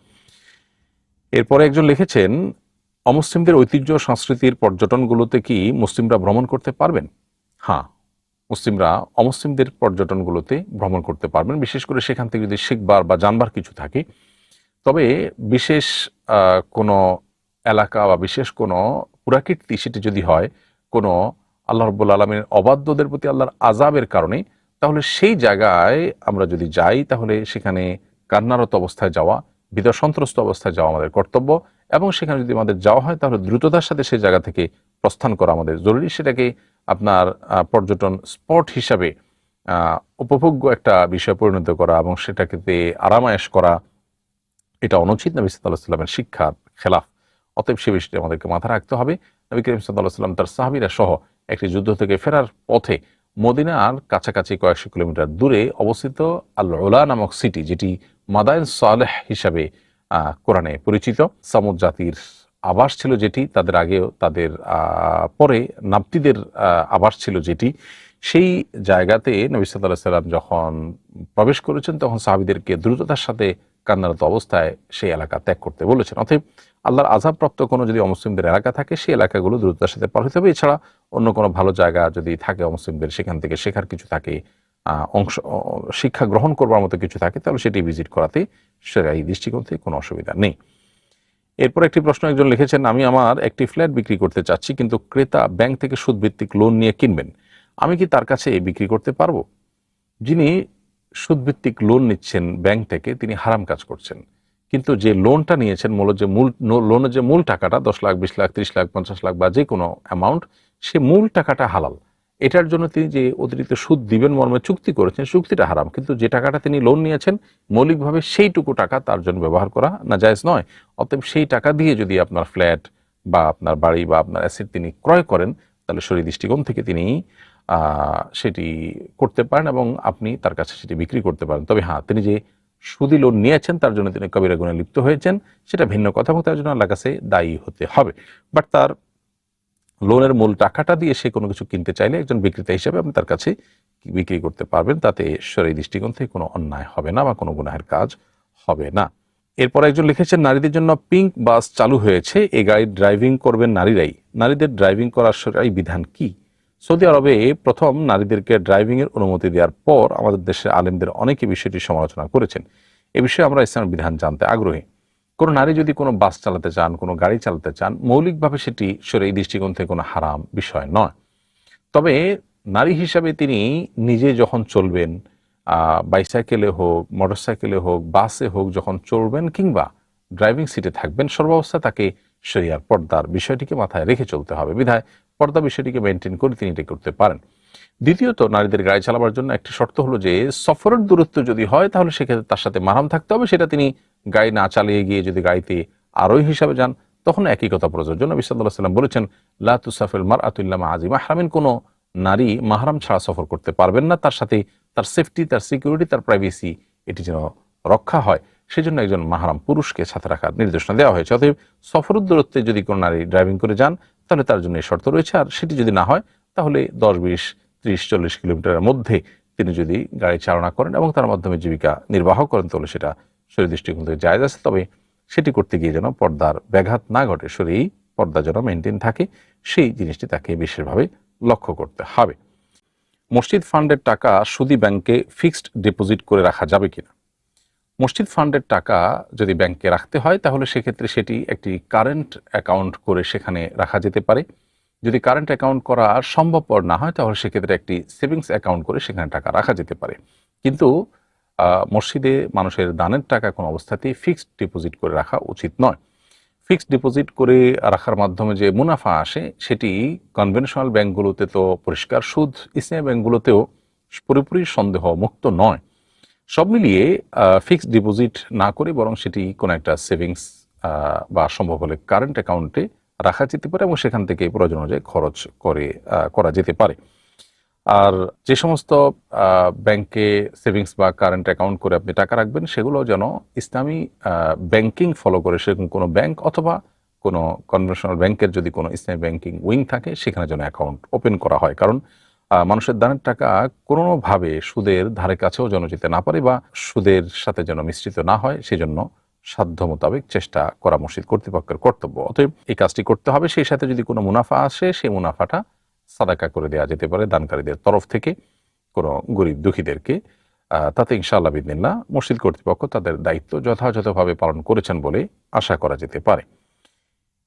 এরপরে একজন লিখেছেন, অমুসলিমদের ঐতিহ্য সংস্কৃতির পর্যটনগুলোতে কি মুসলিমরা ভ্রমণ করতে পারবেন? হ্যাঁ, মুসলিমরা অমুসলিমদের পর্যটনগুলোতে ভ্রমণ করতে পারবেন, বিশেষ করে সেখান থেকে যদি শিখবার বা জানবার কিছু থাকে। তবে বিশেষ কোনো এলাকা বা বিশেষ কোনো পুরাকীর্তি, সেটি যদি হয় কোনো আল্লাহ রাব্বুল আলামিনের অবাধ্যদের প্রতি আল্লাহর আযাবের কারণে, তাহলে সেই জায়গায় আমরা যদি যাই, তাহলে সেখানে কান্নারত অবস্থায় যাওয়া, ভীত সন্ত্রস্ত অবস্থায় যাওয়া আমাদের কর্তব্য, এবং সেখানে যদি আমাদের যাওয়া হয়, তাহলে দ্রুততার সাথে সেই জায়গা থেকে প্রস্থান করা আমাদের জরুরি। সেটাকে আপনার পর্যটন স্পট হিসাবে উপভোগ্য একটা বিষয় পরিণত করা এবং সেটাকে আরামায়েশ করা, এটা অনুচিত, নবী সাল্লাল্লাহু আলাইহি ওয়াসাল্লামের শিক্ষার খেলাফ। অতএব সে বিষয়টি আমাদেরকে মাথায় রাখতে হবে। নবী করিম সাল্লাল্লাহু আলাইহি ওয়াসাল্লাম তার সাহাবীরা সহ একটি যুদ্ধ থেকে ফেরার পথে মদিনার কাছাকাছি কয়েকশো কিলোমিটার দূরে অবস্থিত আল উলা নামক সিটি, যেটি মাদায়েন সালেহ হিসাবে কোরআনে পরিচিত, সামুদ জাতির আবাস ছিল যেটি, তাদের আগেও তাদের পরে নাবতীদের আবাস ছিল যেটি, সেই জায়গাতে নবী সাল্লাল্লাহু আলাইহি ওয়াসাল্লাম যখন প্রবেশ করেছেন, তখন সাহাবীদেরকে দ্রুততার সাথে কান্নারত অবস্থায় সেই এলাকা ত্যাগ করতে বলেছেন। অতএব আল্লাহর আযাবপ্রাপ্ত কোনো যদি অমুসলিমদের এলাকা থাকে, সেই এলাকাগুলো দ্রুততার সাথে পার হতে হবে। এছাড়া অন্য কোনো ভালো জায়গা যদি থাকে অমুসলিমদের, সেখান থেকে শেখার কিছু থাকে, শিক্ষা গ্রহণ করবার মতো কিছু থাকে, তাহলে সেটি ভিজিট করাতে শরীয়ী দৃষ্টিকোণ থেকে কোনো অসুবিধা নেই। এরপর একটি প্রশ্ন একজন লিখেছেন, আমি আমার একটি ফ্ল্যাট বিক্রি করতে চাচ্ছি, কিন্তু ক্রেতা ব্যাংক থেকে সুদভিত্তিক লোন নিয়ে কিনবেন, আমি কি তার কাছে বিক্রি করতে পারবো? যিনি সুদভিত্তিক লোন নিচ্ছেন ব্যাংক থেকে, তিনি হারাম কাজ করছেন। কিন্তু যে লোনটা নিয়েছেন, লোনের যে মূল টাকাটা 10 লাখ, 20 লাখ, 30 লাখ, 50 লাখ বা যে কোনো অ্যামাউন্ট, সে মূল টাকাটা হালাল। এটার জন্য তিনি যে অতিরিক্ত সুদ দিবেন মর্মে চুক্তি করেছেন, চুক্তিটা হারাম। কিন্তু যে টাকাটা তিনি লোন নিয়েছেন, মৌলিকভাবে সেইটুকু টাকা তার জন্য ব্যবহার করা নাজায়েজ নয়। অতএব সেই টাকা দিয়ে যদি আপনার ফ্ল্যাট বা আপনার বাড়ি বা আপনার অ্যাসেট তিনি ক্রয় করেন, তাহলে শরীয়ী দৃষ্টিকোণ থেকে তিনি সেটি করতে পারেন এবং আপনি তার কাছে সেটি বিক্রি করতে পারেন। তবে হ্যাঁ, তিনি যে সুদি লোন নিয়েছেন, তার জন্য তিনি কবিরা গুনাহে লিপ্ত হয়েছেন, সেটা ভিন্ন কথা, এবং তার জন্য আল্লাহর কাছে দায়ী হতে হবে। বাট তার লোনের মূল টাকাটা দিয়ে সে কোনো কিছু কিনতে চাইলে একজন বিক্রেতা হিসেবে আপনি তার কাছে বিক্রি করতে পারবেন, তাতে শরীয়ী দৃষ্টিকোণ থেকে কোনো অন্যায় হবে না বা কোনো গুনাহের কাজ হবে না। এরপর একজন লিখেছেন, নারীদের জন্য পিঙ্ক বাস চালু হয়েছে, এই গাড়ি ড্রাইভিং করবেন নারীরাই, নারীদের ড্রাইভিং করার শরঈ বিধান কি? সৌদি আরবে প্রথম নারীদেরকে ড্রাইভিং এর অনুমতি দেওয়ার পর আমাদের দেশের আলেমদের অনেকে বিষয়টি সমালোচনা করেছেন। এ বিষয়ে আমরা ইসলামের বিধান জানতে আগ্রহী। কোনো নারী যদি কোনো বাস চালাতে চান, কোনো গাড়ি চালাতে চান, মৌলিকভাবে সেটি শরঈ দৃষ্টিকোণ থেকে কোনো হারাম বিষয় নয়। তবে নারী হিসাবে তিনি নিজে যখন চলবেন, বাইসাইকেলে হোক, মোটরসাইকেলে হোক, বাসে হোক, যখন চলবেন কিংবা ড্রাইভিং সিটে থাকবেন, সর্বাবস্থা তাকে শরিয়ার পর্দার বিষয়টিকে মাথায় রেখে চলতে হবে। বিধায় পর্দা বিষয়টিকে মেনটেন করে তিনি এটা করতে পারেন। দ্বিতীয়ত, নারীদের গাড়ি চালাবার জন্য একটি শর্ত হলো যে সফরের দূরত্ব যদি হয় তাহলে সেক্ষেত্রে তার সাথে মাহরাম থাকতে হবে। সেটা তিনি গাড়ি না চালিয়ে গিয়ে যদি গাড়িতে আরোহী হিসাবে যান তখন একই কথা প্রযোজ্য। নবী সাল্লাল্লাহু আলাইহি ওয়াসাল্লাম বলেছেন, লা তুসাফিরুল মারআতু ইল্লা মা আযি মাহরামিন, কোনো নারী মাহরাম ছাড়া সফর করতে পারবেন না। তার সাথে তার সেফটি, তার সিকিউরিটি, তার প্রাইভেসি এটি যেন রক্ষা হয়, সেজন্য একজন মাহরাম পুরুষকে সাথে রাখার নির্দেশনা দেওয়া হয়েছে। অতএব সফরের দূরত্বে যদি কোনো নারী ড্রাইভিং করে যান তাহলে তার জন্য এই শর্ত রয়েছে। আর সেটি যদি না হয় তাহলে 10, 20, 30, 40 কিলোমিটারের মধ্যে তিনি যদি গাড়ি চালনা করেন এবং তার মাধ্যমে জীবিকা নির্বাহ করেন তাহলে সেটা শরীর দৃষ্টিকোণ থেকে জায়েজ আছে। তবে সেটি করতে গিয়ে যেন পর্দার ব্যাঘাত না ঘটে, শরীর পর্দা যেন মেনটেন থাকে, সেই জিনিসটি তাকে বিশেষভাবে লক্ষ্য করতে হবে। মসজিদ ফান্ডের টাকা সুদী ব্যাংকে ফিক্সড ডিপোজিট করে রাখা যাবে কিনা? মসজিদ ফান্ডের টাকা যদি ব্যাংকে রাখতে হয় তাহলে সেক্ষেত্রে সেটি একটি কারেন্ট অ্যাকাউন্ট করে সেখানে রাখা যেতে পারে। যদি কারেন্ট অ্যাকাউন্ট করা সম্ভবপর না হয় তাহলে সেক্ষেত্রে একটি সেভিংস অ্যাকাউন্ট করে সেখানে টাকা রাখা যেতে পারে। কিন্তু মসজিদে মানুষের দানের টাকা কোনো অবস্থাতেই ফিক্সড ডিপোজিট করে রাখা উচিত নয়। ফিক্সড ডিপোজিট করে রাখার মাধ্যমে যে মুনাফা আসে সেটি কনভেনশনাল ব্যাংকগুলোতে তো পরিষ্কার সুদ, ইসলামী ব্যাংকগুলোতেও পুরোপুরি সন্দেহ মুক্ত নয়। সব মিলিয়ে ফিক্সড ডিপোজিট না করে বরং সেটি কোনো একটা সেভিংস বা সম্ভব হলে কারেন্ট অ্যাকাউন্টে রাখা যেতে পারে এবং সেখান থেকে প্রয়োজন অনুযায়ী খরচ করা যেতে পারে। আর যে সমস্ত ব্যাংকে সেভিংস বা কারেন্ট অ্যাকাউন্ট করে আপনি টাকা রাখবেন সেগুলো যেন ইসলামী ব্যাংকিং ফলো করে, সেরকম কোনো ব্যাংক অথবা কোনো কনভেনশনাল ব্যাংকের যদি কোনো ইসলামী ব্যাংকিং উইং থাকে সেখানে যেন অ্যাকাউন্ট ওপেন করা হয়। কারণ মানুষের দানের টাকা কোনোভাবে সুদের ধারে কাছেও যেন যেতে না পারে বা সুদের সাথে যেন মিশ্রিত না হয়, সেজন্য সাধ্য মোতাবেক চেষ্টা করা মসজিদ কর্তৃপক্ষের কর্তব্য। অতএব এই কাজটি করতে হবে। সেই সাথে যদি কোনো মুনাফা আসে সেই মুনাফাটা সাদাকা করে দেওয়া যেতে পারে দানকারীদের তরফ থেকে কোনো গরিব দুঃখীদেরকে। তাতে ইনশাআল্লাহ বিদিনিল্লাহ মসজিদ কর্তৃপক্ষ তাদের দায়িত্ব যথাযথভাবে পালন করেছেন বলে আশা করা যেতে পারে।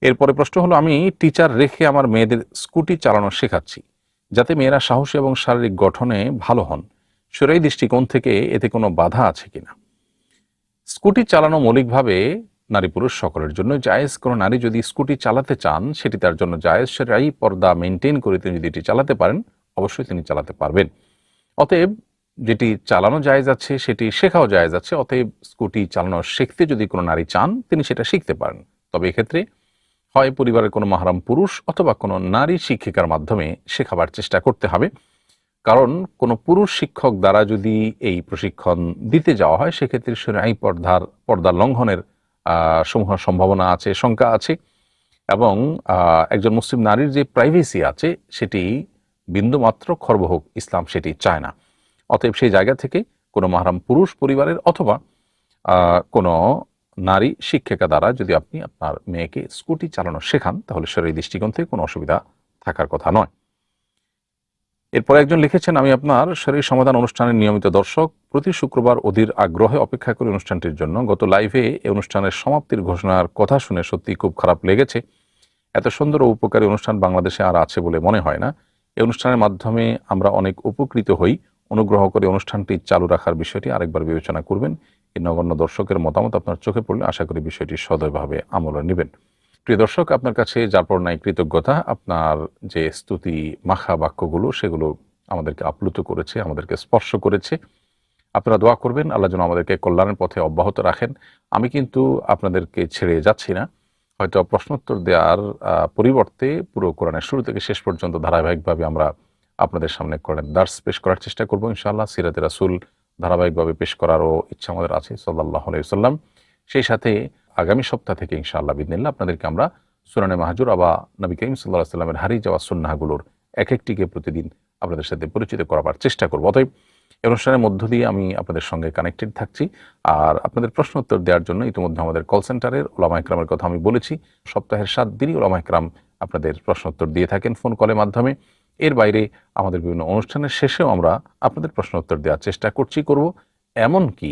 এরপরে প্রশ্ন হলো, আমি টিচার রেখে আমার মেয়েদের স্কুটি চালানো শেখাচ্ছি যাতে মেয়েরা সাহসী এবং শারীরিক গঠনে ভালো হন, শরীয়ী দৃষ্টিকোণ থেকে এতে কোনো বাধা আছে কিনা? স্কুটি চালানো মৌলিকভাবে নারী পুরুষ সকলের জন্য জায়েজ। কোনো নারী যদি স্কুটি চালাতে চান সেটি তার জন্য জায়েজ। শরীয়ী পর্দা মেনটেন করে তিনি যদি এটি চালাতে পারেন অবশ্যই তিনি চালাতে পারবেন। অতএব যেটি চালানো জায়েজ আছে সেটি শেখাও জায়েজ আছে। অতএব স্কুটি চালানো শিখতে যদি কোনো নারী চান তিনি সেটা শিখতে পারেন। তবে এক্ষেত্রে হয় পরিবারের কোনো মাহরাম পুরুষ অথবা কোনো নারী শিক্ষিকার মাধ্যমে শেখাবার চেষ্টা করতে হবে। কারণ কোনো পুরুষ শিক্ষক দ্বারা যদি এই প্রশিক্ষণ দিতে যাওয়া হয় সেক্ষেত্রে শরীয়ী পর্দা লঙ্ঘনের সমূহ সম্ভাবনা আছে, শঙ্কা আছে এবং একজন মুসলিম নারীর যে প্রাইভেসি আছে সেটি বিন্দুমাত্র খর্ব হোক ইসলাম সেটি চায় না। অতএব সেই জায়গা থেকে কোনো মাহরাম পুরুষ পরিবারের অথবা কোনো নারী শিক্ষিকা দ্বারা যদি আপনি আপনার মেয়েকে স্কুটি চালানো শেখান তাহলে শরীয়ী দৃষ্টিকোণ থেকে কোনো অসুবিধা থাকার কথা নয়। এরপর একজন লিখেছেন, আমি আপনার শরীর সমাধান অনুষ্ঠানের নিয়মিত দর্শক, প্রতি শুক্রবার অধীর আগ্রহে অপেক্ষা করি অনুষ্ঠানটির জন্য। গত লাইভে এই অনুষ্ঠানের সমাপ্তির ঘোষণার কথা শুনে সত্যি খুব খারাপ লেগেছে। এত সুন্দর ও উপকারী অনুষ্ঠান বাংলাদেশে আর আছে বলে মনে হয় না। এই অনুষ্ঠানের মাধ্যমে আমরা অনেক উপকৃত হই। অনুগ্রহ করে অনুষ্ঠানটি চালু রাখার বিষয়টি আরেকবার বিবেচনা করবেন। এই নগণ্য দর্শকের মতামত আপনার চোখে পড়লে আশা করি বিষয়টি সদয়ভাবে আমলে নেবেন। প্রিয় দর্শক, আপনার কাছে যারপর নাই কৃতজ্ঞতা। আপনার যে স্তুতি মাখা বাক্যগুলো সেগুলো আমাদেরকে আপ্লুত করেছে, আমাদেরকে স্পর্শ করেছে। আপনারা দোয়া করবেন আল্লাহ যেন আমাদেরকে কল্যাণের পথে অব্যাহত রাখেন। আমি কিন্তু আপনাদেরকে ছেড়ে যাচ্ছি না। হয়তো প্রশ্নোত্তর দেওয়ার পরিবর্তে পুরো কোরআনের শুরু থেকে শেষ পর্যন্ত ধারাবাহিকভাবে আমরা আপনাদের সামনে কোরআনের দার্স পেশ করার চেষ্টা করব ইনশাআল্লাহ। সিরাতে রাসূল ধারাবাহিকভাবে পেশ করারও ইচ্ছা আমাদের আছে সাল্লাল্লাহু আলাইহি ওয়াসাল্লাম। সেই সাথে আগামী সপ্তাহ থেকে ইনশাআল্লাহ বিদিনিল্লাহ আপনাদেরকে আমরা সুনানে মাহজুর বা নবী করিম সাল্লাল্লাহু আলাইহি ওয়াসাল্লামের হারিয়ে যাওয়া সুন্নাহগুলোর এক একটিকে প্রতিদিন আপনাদের সাথে পরিচিত করাবার চেষ্টা করব। অতএব এই অনুষ্ঠানের মধ্য দিয়ে আমি আপনাদের সঙ্গে কানেক্টেড থাকছি। আর আপনাদের প্রশ্ন উত্তর দেওয়ার জন্য ইতিমধ্যে আমাদের কল সেন্টারের ওলামা ইকরামের কথা আমি বলেছি। সপ্তাহের 7 দিনই ওলামা ইকরাম আপনাদের প্রশ্ন উত্তর দিয়ে থাকেন ফোন কলের মাধ্যমে। এর বাইরে আমাদের বিভিন্ন অনুষ্ঠানের শেষেও আমরা আপনাদের প্রশ্ন উত্তর দেওয়ার চেষ্টা করব। এমনকি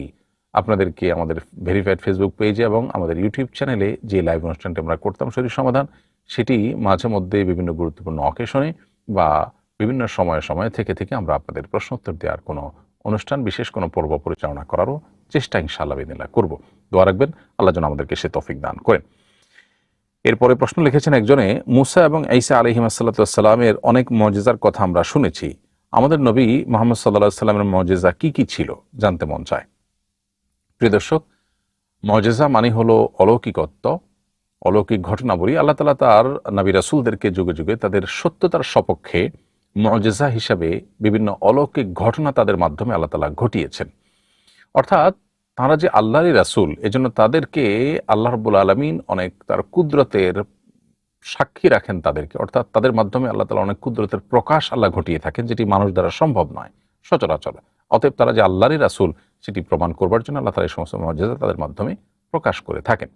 আপনাদেরকে আমাদের ভেরিফাইড ফেসবুক পেজে এবং আমাদের ইউটিউব চ্যানেলে যে লাইভ অনুষ্ঠানটি আমরা করতাম শরীর সমাধান, সেটি মাঝে মধ্যে বিভিন্ন গুরুত্বপূর্ণ অকেশনে বা বিভিন্ন সময়ে থেকে আমরা আপনাদের প্রশ্ন উত্তর দেওয়ার কোনো অনুষ্ঠান, বিশেষ কোনো পর্ব পরিচালনা করারও চেষ্টা ইনশাআল্লাহ বিদিনিল্লাহ করব। দোয়া রাখবেন, আল্লাহ যেন আমাদেরকে সে তৌফিক দান করেন। এরপরে প্রশ্ন লিখেছেন একজনে, মুসা এবং ঈসা আলাইহিসসালামের অনেক মুজিজার কথা আমরা শুনেছি, আমাদের নবী মুহাম্মদ সাল্লাল্লাহু আলাইহি সাল্লামের মুজিজা কি কি ছিল জানতে মন চায়। প্রিয় দর্শক, মুজিজা মানে হলো অলৌকিকত্ব, অলৌকিক ঘটনাবলী। আল্লাহ তাআলা তার নবী রাসূলদেরকে যুগে যুগে তাদের সত্যতার সপক্ষে মুজিজা হিসাবে বিভিন্ন অলৌকিক ঘটনা তাদের মাধ্যমে আল্লাহ তাআলা ঘটিয়েছেন। অর্থাৎ তারা যে আল্লাহরই রাসূল, এজন্য তাদেরকে আল্লাহ রাব্বুল আলামিন অনেক তার কুদরতের সাক্ষী রাখেন তাদেরকে, অর্থাৎ তাদের মাধ্যমে আল্লাহ তাআলা অনেক কুদরতের প্রকাশ আল্লাহ ঘটিয়ে থাকেন, যেটি মানুষ দ্বারা সম্ভব নয় সচরাচর। অতএব তারা যে আল্লাহরই রাসূল সেটি প্রমাণ করবার জন্য আল্লাহ তাআলা এই সমস্ত মুজিজা তাদের মাধ্যমে প্রকাশ করে থাকেন।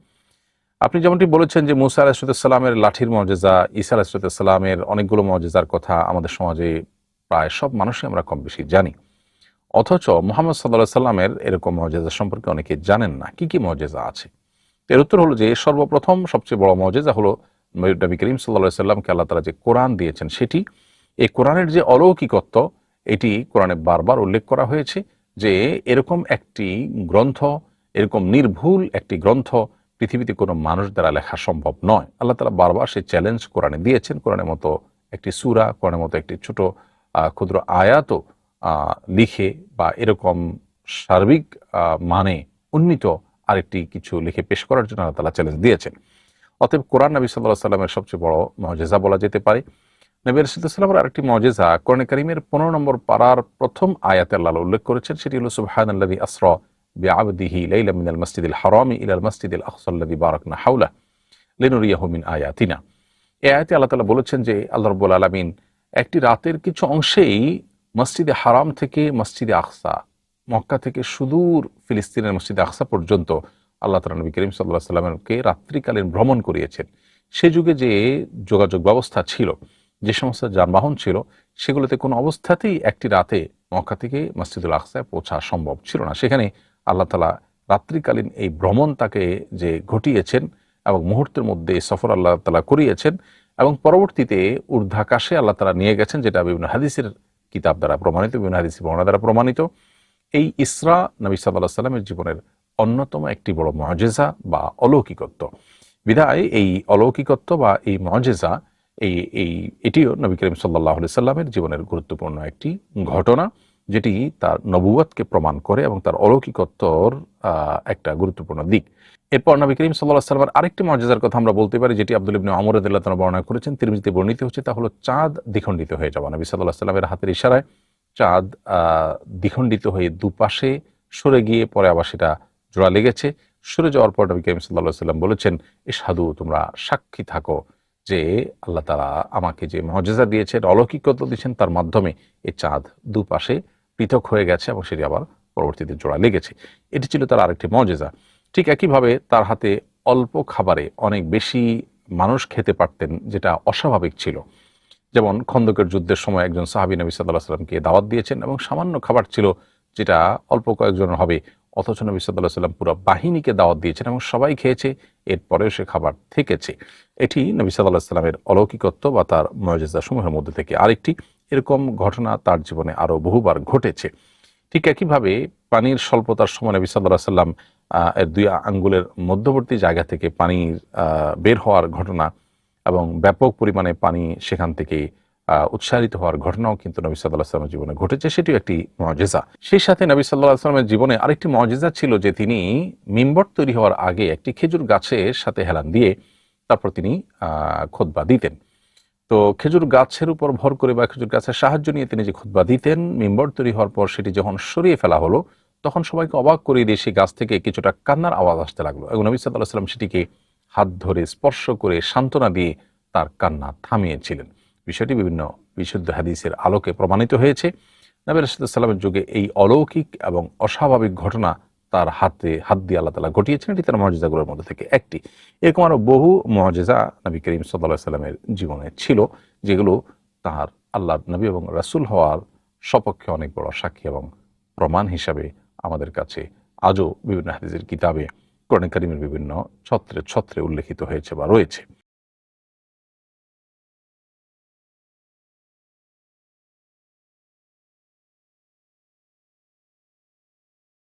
আপনি যেমনটি বলেছেন যে মুসা আলাইহিস সালামের লাঠির মুজিজা, ঈসা আলাইহিস সালামের অনেকগুলো মুজিজার কথা আমাদের সমাজে প্রায় সব মানুষই আমরা কম বেশি জানি। অথচ মুহাম্মদ সাল্লাল্লাহু আলাইহি সাল্লামের এরকম মুজিজা সম্পর্কে অনেকে জানেন না কি কি মুজিজা আছে। এর উত্তর হলো যে সর্বপ্রথম সবচেয়ে বড় মুজিজা হলো নবী করিম সাল্লাল্লাহু আলাইহি সাল্লামকে আল্লাহ তাআলা যে কোরআন দিয়েছেন সেটি। এই কোরআনের যে অলৌকিকত্ব, এটি কোরআনে বারবার উল্লেখ করা হয়েছে যে এরকম একটি গ্রন্থ, এরকম নির্ভুল একটি গ্রন্থ পৃথিবীতে কোনো মানুষ দ্বারা লেখা সম্ভব নয়। আল্লাহ তাআলা বারবার সেই চ্যালেঞ্জ কোরআনে দিয়েছেন। কোরআনের মতো একটি সূরা, কোরআনের মতো একটি ছোট ক্ষুদ্র আয়াতও লিখে বা এরকম সার্বিক মানে উন্নীত আরেকটি কিছু লিখে পেশ করার জন্য আল্লাহ তাআলা চ্যালেঞ্জ দিয়েছেন। অতএব কোরআন নবী সাল্লাল্লাহু আলাইহি সাল্লামের সবচেয়ে বড় মুজিজা বলা যেতে পারে। নবী রাসূলুল্লাহ সাল্লাল্লাহু আলাইহি ওয়াসাল্লামের আরেকটি মুজিজা কোরআন কারীমের 15 নম্বর পারার প্রথম আয়াতে আল্লাহ উল্লেখ করেছেন, সেটি হলো সুবহানাল্লাযী আসরা বিআবদিহি লাইলাম মিনাল মাসজিদিল হারামি ইলাল মাসজিদিল আকসা আল্লাযী বারাকনা হাওলা লিনুরিয়াহু মিন আয়াতিনা। এই আয়াতে আল্লাহ তাআলা বলেছেন যে আল্লাহ রাব্বুল আলামিন একটি রাতের কিছু অংশেই মসজিদে হারাম থেকে মসজিদে আকসা, মক্কা থেকে সুদূর ফিলিস্তিনের মসজিদে আকসা পর্যন্ত আল্লাহ তাআলা নবী করিম সাল্লাল্লাহু আলাইহি সাল্লামকে রাত্রিকালীন ভ্রমণ করিয়েছেন। সে যুগে যে যোগাযোগ ব্যবস্থা ছিল, যে সমস্ত যানবাহন ছিল, সেগুলোতে কোনো অবস্থাতেই একটি রাতে মক্কা থেকে মসজিদুল আকসায় পৌঁছা সম্ভব ছিল না। সেখানে আল্লাহ তাআলা রাত্রিকালীন এই ভ্রমণ তাকে যে ঘটিয়েছেন এবং মুহূর্তের মধ্যে সফর আল্লাহ তাআলা করিয়েছেন এবং পরবর্তীতে ঊর্ধ্বাকাশে আল্লাহ তাআলা নিয়ে গেছেন, যেটা বিভিন্ন হাদিসের কিতাব দ্বারা প্রমাণিত, বিভিন্ন হাদিসের বর্ণনা দ্বারা প্রমাণিত। এই ইসরা নবী সাল্লাল্লাহু আলাইহি সাল্লামের জীবনের অন্যতম একটি বড় মুজিজা বা অলৌকিকত্ব। বিধায় এই অলৌকিকত্ব বা এই মুজিজা এটিও নবী করিম সাল্লাল্লাহু আলাইহি সাল্লামের জীবনের গুরুত্বপূর্ণ একটি ঘটনা, যেটি তার নবুয়তকে প্রমাণ করে এবং তার অলৌকিকত্বর একটা গুরুত্বপূর্ণ দিক। এরপর নবী করিম সাল্লাল্লাহু আলাইহি সাল্লামের আরেকটি মুজিজার কথা আমরা বলতে পারি, যেটি আব্দুল্লাহ ইবনে ওমর রাদিয়াল্লাহু তাআলা বর্ণনা করেছেন, তিরমিজিতে বর্ণিত হচ্ছে, তা হলো চাঁদ দ্বিখণ্ডিত হয়ে যাওয়া। নবী সাল্লাল্লাহু আলাইহি সাল্লামের হাতের ইশারায় চাঁদ দ্বিখণ্ডিত হয়ে দুপাশে সরে গিয়ে পরে আবার সেটা জোড়া লেগেছে। সরে যাওয়ার পর নবী করিম সাল্লাল্লাহু আলাইহি সাল্লাম বলেছেন, ইশহাদু, তোমরা সাক্ষী থাকো যে আল্লাহ তাআলা আমাকে যে মুজিজা দিয়েছেন, অলৌকিকত্ব দিয়েছেন, তার মাধ্যমে এই চাঁদ দুপাশে পৃথক হয়ে গেছে এবং সেটি আবার পরবর্তীতে জোড়া লেগেছে। এটি ছিল তার আরেকটি মুজিজা। ঠিক একইভাবে তার হাতে অল্প খাবারে অনেক বেশি মানুষ খেতে পারতেন, যেটা অস্বাভাবিক ছিল। যেমন খন্দকের যুদ্ধের সময় একজন সাহাবী নবী সাল্লাল্লাহু আলাইহি সাল্লামকে দাওয়াত দিয়েছেন এবং সামান্য খাবার ছিল, যেটা অল্প কয়েকজনের হবে, অথচ নবী সাল্লাল্লাহু আলাইহি সাল্লাম পুরো বাহিনীকে দাওয়াত দিয়েছেন এবং সবাই খেয়েছে, এরপরেও সে খাবার থেকেছে। এটি নবী সাল্লাল্লাহু আলাইহি সাল্লামের অলৌকিকত্ব বা তার মুজিজা সমূহের মধ্যে থেকে আরেকটি। এরকম ঘটনা তার জীবনে আরো বহুবার ঘটেছে। ঠিক একইভাবে পানির স্বল্পতার সময় নবী সাল্লাল্লাহু আলাইহি সাল্লাম এর 2 আঙ্গুলের মধ্যবর্তী জায়গা থেকে পানি বের হওয়ার ঘটনা এবং ব্যাপক পরিমাণে পানি সেখান থেকে উৎসারিত হওয়ার ঘটনাও কিন্তু নবী সাল্লাল্লাহু আলাইহি সাল্লামের জীবনে ঘটেছে। সেটিও একটি মুজিজা। সেই সাথে নবী সাল্লাল্লাহু আলাইহি সাল্লামের জীবনে আরেকটি মুজিজা ছিল যে তিনি মিম্বর তৈরি হওয়ার আগে একটি খেজুর গাছের সাথে হেলান দিয়ে তারপর তিনি খুতবা দিতেন। তো খেজুর গাছের উপর ভর করে বা খেজুর গাছের সাহায্য নিয়ে তিনি যে খুতবা দিতেন, মিম্বর তৈরি হওয়ার পর সেটি যখন সরিয়ে ফেলা হলো, তখন সবাইকে অবাক করে দিয়ে সেই গাছ থেকে কিছুটা কান্নার আওয়াজ আসতে লাগলো এবং নবী সাল্লাল্লাহু আলাইহি সাল্লাম সেটিকে হাত ধরে স্পর্শ করে সান্ত্বনা দিয়ে তার কান্না থামিয়েছিলেন। বিষয়টি বিভিন্ন বিশুদ্ধ হাদিসের আলোকে প্রমাণিত হয়েছে। নবী রাসূলুল্লাহ যুগে এই অলৌকিক এবং অস্বাভাবিক ঘটনা তার হাত দিয়ে আল্লাহ তাআলা ঘটিয়েছেন। এটি তার মুজিজাগুলোর মধ্যে থেকে একটি। এরকম আরো বহু মুজিজা নবী করিম সাল্লাল্লাহু আলাইহি সাল্লামের জীবনে ছিল, যেগুলো তার আল্লাহর নবী এবং রাসূল হওয়ার সপক্ষে অনেক বড় সাক্ষী এবং প্রমাণ হিসাবে আমাদের কাছে আজও বিভিন্ন হাদিসের কিতাবে, কোরআন কারীমের বিভিন্ন ছত্রে ছত্রে উল্লেখিত হয়েছে বা রয়েছে।